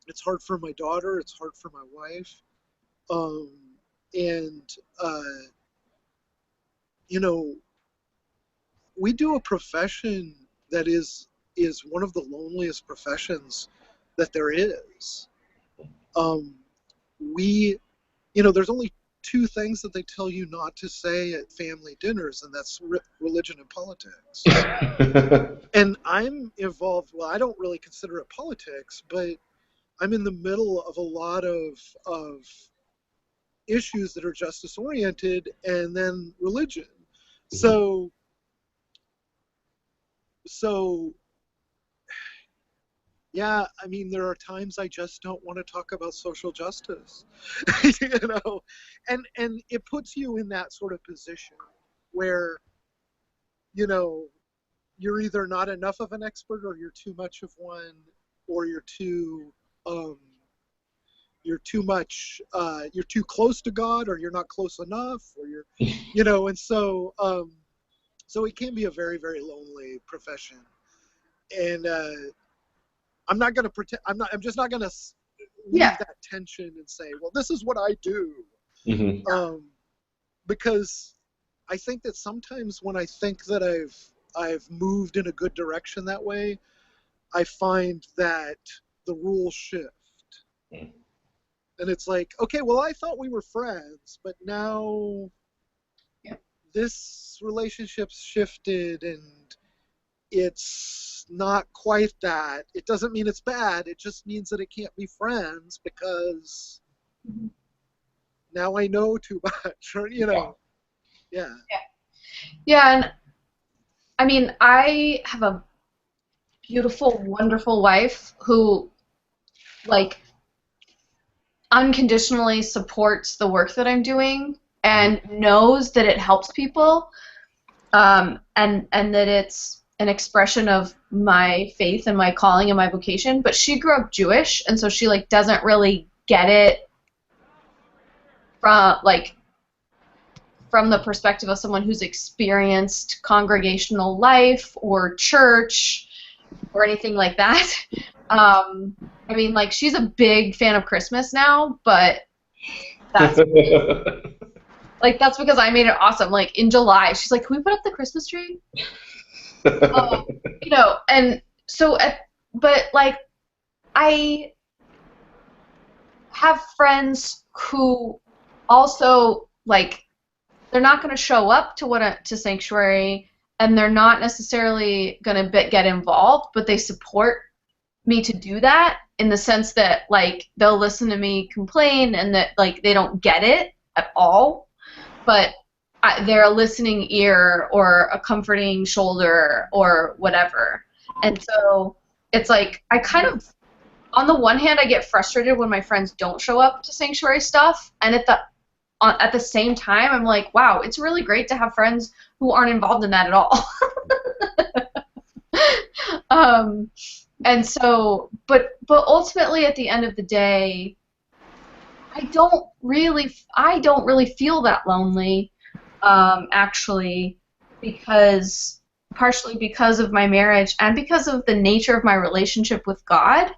it's hard for my daughter. It's hard for my wife. Um, and uh, you know, we do a profession that is one of the loneliest professions that there is. Um, we, there's only two things that they tell you not to say at family dinners, and that's religion and politics. And I'm involved. Well, I don't really consider it politics, but I'm in the middle of a lot of issues that are justice oriented, and then religion. So so yeah, I mean, there are times I just don't want to talk about social justice, and it puts you in that sort of position where, you know, you're either not enough of an expert, or you're too much of one, or um, you're too close to God, or you're not close enough, or and so it can be a very, very lonely profession. And I'm not going to pretend. I'm just not going to leave Yeah. that tension and say, well, this is what I do. Mm-hmm. Because I think that sometimes when I think that I've moved in a good direction that way, I find that the rules shift. Mm. And it's like, okay, well, I thought we were friends, but now this relationship's shifted, and it's not quite that. It doesn't mean it's bad. It just means that it can't be friends because now I know too much, or, yeah. Yeah, and I mean, I have a beautiful, wonderful wife who, like, unconditionally supports the work that I'm doing and knows that it helps people, and that it's an expression of my faith and my calling and my vocation. But she grew up Jewish, and so she doesn't really get it from from the perspective of someone who's experienced congregational life or church or anything like that. I mean, she's a big fan of Christmas now, but that's that's because I made it awesome. Like, in July, she's like, "Can we put up the Christmas tree?" And so, but I have friends who also they're not going to show up to Sanctuary, and they're not necessarily going to get involved, but they support me to do that, in the sense that they'll listen to me complain, and that they don't get it at all, but they're a listening ear or a comforting shoulder or whatever. And so it's like I kind of, on the one hand, I get frustrated when my friends don't show up to sanctuary stuff, and at the same time, I'm like, wow, it's really great to have friends who aren't involved in that at all. And so, but ultimately, at the end of the day, I don't really feel that lonely, actually, partially because of my marriage and because of the nature of my relationship with God.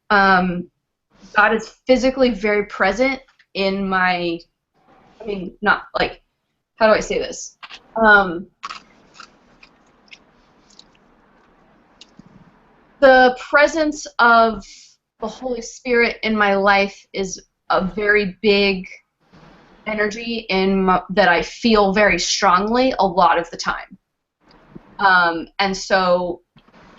God is physically very present in my, I mean, not like, how do I say this? The presence of the Holy Spirit in my life is a very big energy that I feel very strongly a lot of the time. And so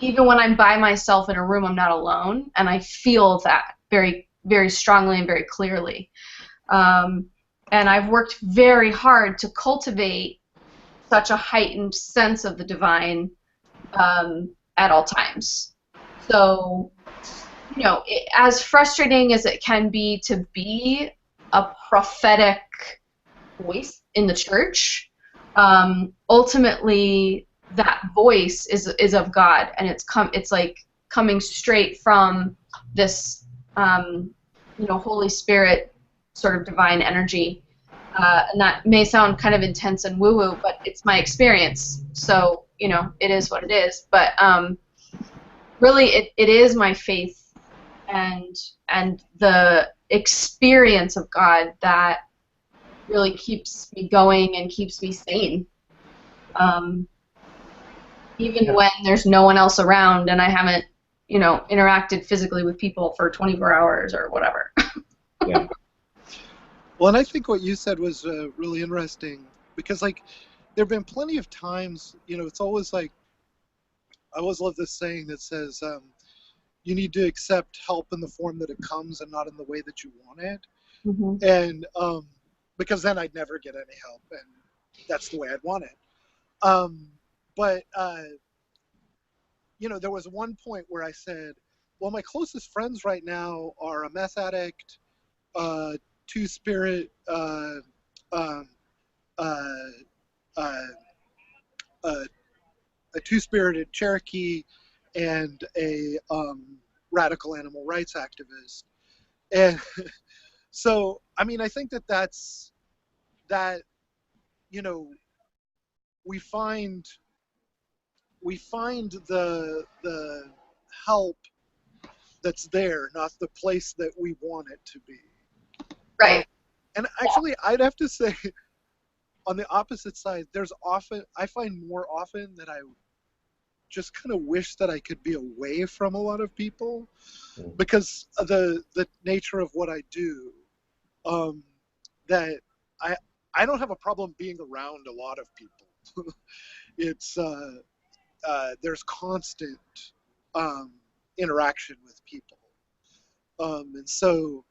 even when I'm by myself in a room, I'm not alone, and I feel that very, very strongly and very clearly. And I've worked very hard to cultivate such a heightened sense of the divine at all times. So, you know, as frustrating as it can be to be a prophetic voice in the church, ultimately that voice is of God, and it's like coming straight from this Holy Spirit sort of divine energy. And that may sound kind of intense and woo-woo, but it's my experience. So, you know, it is what it is. But really, it is my faith and the experience of God that really keeps me going and keeps me sane. Even when there's no one else around and I haven't, you know, interacted physically with people for 24 hours or whatever. Yeah. Well, and I think what you said was really interesting, because, like, there have been plenty of times, you know, it's always like, I always love this saying that says, you need to accept help in the form that it comes and not in the way that you want it. Mm-hmm. And because then I'd never get any help, and that's the way I'd want it. But, you know, there was one point where I said, well, my closest friends right now are a meth addict, two-spirit, a two-spirited Cherokee, and a radical animal rights activist. And so, I mean, I think that, you know, we find the help that's there, not the place that we want it to be. Right. And actually, I'd have to say, on the opposite side, I find more often that I just kind of wish that I could be away from a lot of people, because of the nature of what I do. That I don't have a problem being around a lot of people. It's there's constant interaction with people, and so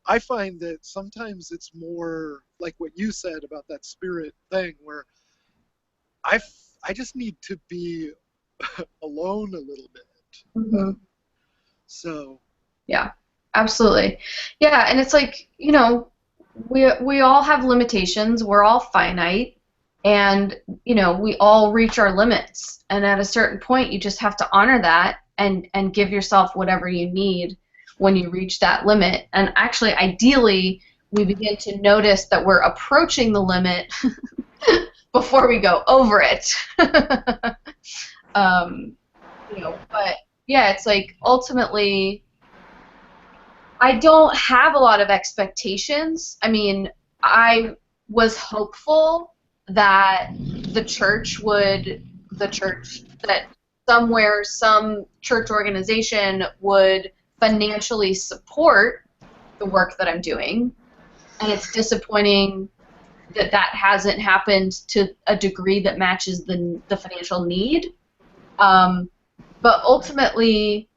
I find that sometimes it's more like what you said about that spirit thing, where I just need to be alone a little bit. Mm-hmm. So yeah, absolutely. Yeah, and it's like, you know, we all have limitations. We're all finite, and you know, we all reach our limits. And at a certain point, you just have to honor that and give yourself whatever you need when you reach that limit. And actually, ideally, we begin to notice that we're approaching the limit before we go over it. You know, but yeah, it's like ultimately, I don't have a lot of expectations. I mean, I was hopeful that some church organization would financially support the work that I'm doing, and it's disappointing that hasn't happened to a degree that matches the financial need. But ultimately,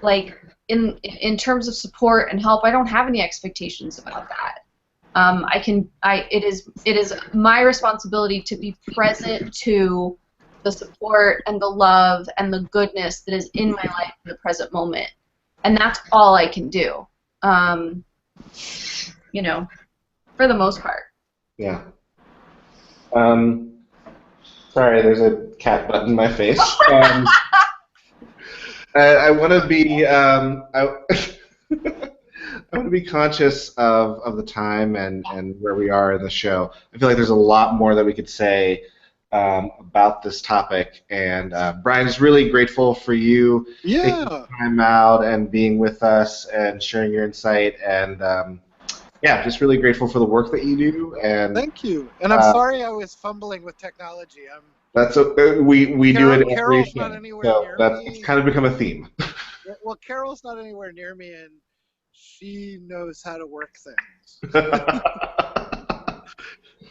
like, in terms of support and help, I don't have any expectations about that. It is my responsibility to be present to the support and the love and the goodness that is in my life in the present moment. And that's all I can do, you know, for the most part. Yeah. Sorry, there's a cat butt in my face. I want to be I want to be conscious of the time and where we are in the show. I feel like there's a lot more that we could say about this topic, and Brian's really grateful for you taking time out and being with us and sharing your insight, and yeah, just really grateful for the work that you do. And thank you. And I'm sorry I was fumbling with technology. That's we do it every Carol's show, not anywhere so near that's me. it's kind of become a theme. Well, Carol's not anywhere near me, and she knows how to work things.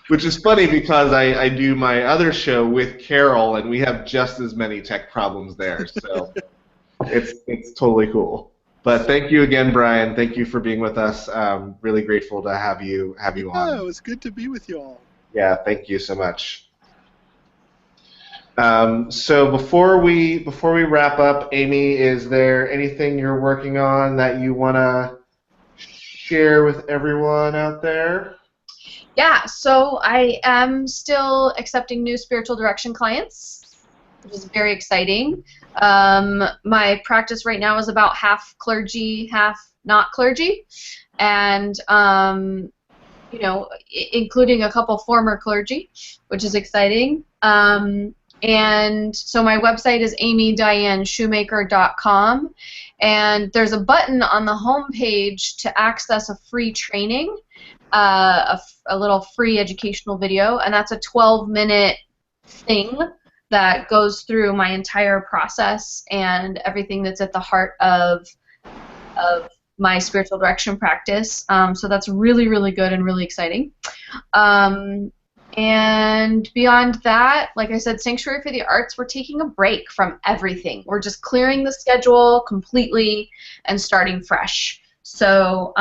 Which is funny because I do my other show with Carol, and we have just as many tech problems there. So it's totally cool. But thank you again, Brian. Thank you for being with us. Really grateful to have you on. Yeah, it was good to be with you all. Yeah, thank you so much. So before we wrap up, Amy, is there anything you're working on that you want to share with everyone out there? Yeah, so I am still accepting new spiritual direction clients, which is very exciting. My practice right now is about half clergy, half not clergy, and you know, including a couple former clergy, which is exciting. And so my website is amydianeshoemaker.com, and there's a button on the home page to access a free training, a little free educational video, and that's a 12-minute thing that goes through my entire process and everything that's at the heart of my spiritual direction practice. So that's really, really good and really exciting. And beyond that, like I said, Sanctuary for the Arts, we're taking a break from everything. We're just clearing the schedule completely and starting fresh. So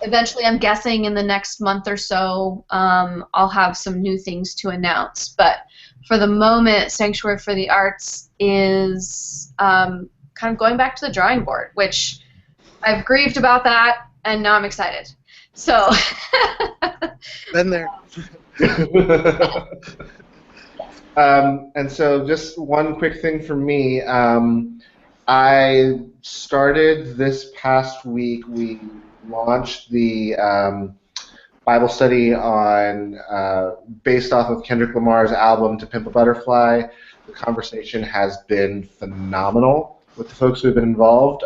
eventually, I'm guessing in the next month or so, I'll have some new things to announce. But for the moment, Sanctuary for the Arts is kind of going back to the drawing board, which I've grieved about that, and now I'm excited. So. Been there. And so just one quick thing for me. I started this past week, we launched the Bible study on based off of Kendrick Lamar's album To Pimp a Butterfly. The conversation has been phenomenal with the folks who have been involved.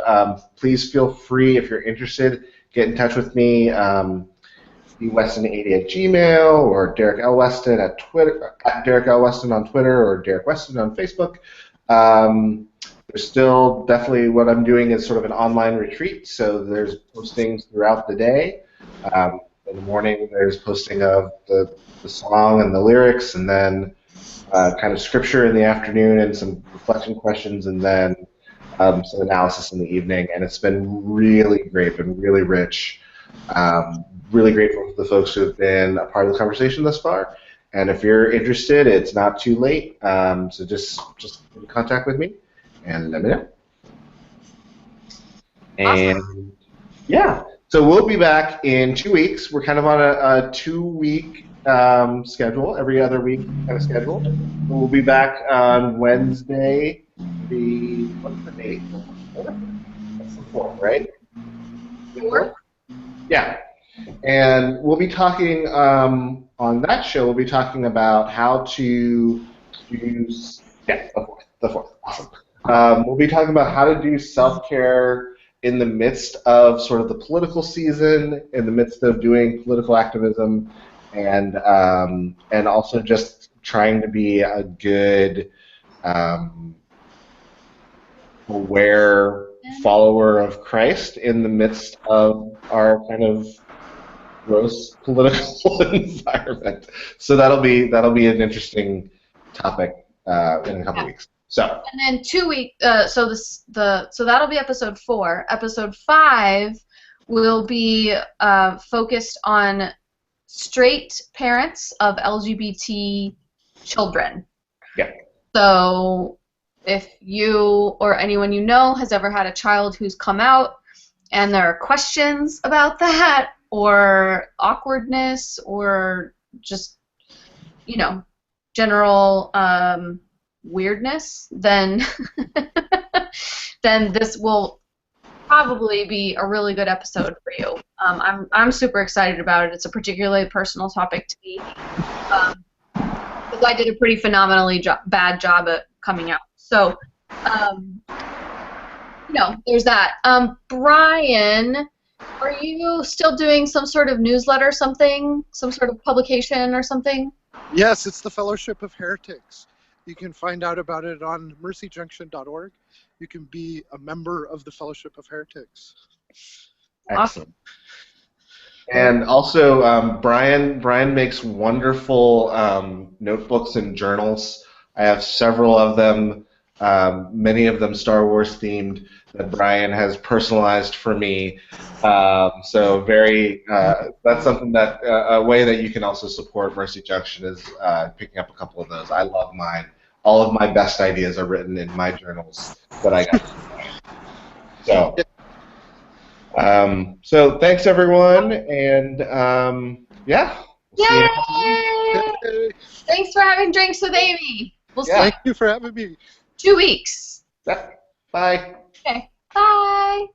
Please feel free, if you're interested, get in touch with me. Weston80@gmail, or Derek L. Weston at Twitter, at Derek L. Weston on Twitter, or Derek Weston on Facebook. There's still definitely what I'm doing is sort of an online retreat, so there's postings throughout the day. In the morning, there's posting of the song and the lyrics, and then kind of scripture in the afternoon, and some reflection questions, and then some analysis in the evening. And it's been really great and really rich. Really grateful for the folks who have been a part of the conversation thus far. And if you're interested, it's not too late. So just get in contact with me and let me know. And awesome. Yeah, so we'll be back in 2 weeks. We're kind of on a 2-week schedule, every other week kind of schedule. We'll be back on Wednesday, what's the date? That's the 4th, right? 4th? Yeah. And we'll be talking, on that show, we'll be talking about how to use, the 4th, awesome. We'll be talking about how to do self-care in the midst of sort of the political season, in the midst of doing political activism, and also just trying to be a good, aware follower of Christ in the midst of our kind of gross political environment. So that'll be an interesting topic in a couple weeks. So. And then 2 weeks. So that'll be episode 4. Episode 5 will be focused on straight parents of LGBT children. Yeah. So if you or anyone you know has ever had a child who's come out and there are questions about that or awkwardness or just, general weirdness, then then this will probably be a really good episode for you. I'm super excited about it. It's a particularly personal topic to me because I did a pretty phenomenally bad job at coming out. So, there's that. Brian, are you still doing some sort of newsletter, something, some sort of publication or something? Yes, it's the Fellowship of Heretics. You can find out about it on mercyjunction.org. You can be a member of the Fellowship of Heretics. Excellent. And also, Brian makes wonderful notebooks and journals. I have several of them, many of them Star Wars themed, that Brian has personalized for me. So that's something that a way that you can also support Mercy Junction is picking up a couple of those. I love mine. All of my best ideas are written in my journals that I got. So thanks everyone, and yeah. Yay! Thanks for having drinks with Amy. We'll see. Thank you for having me. 2 weeks. Yeah. Bye. Okay. Bye.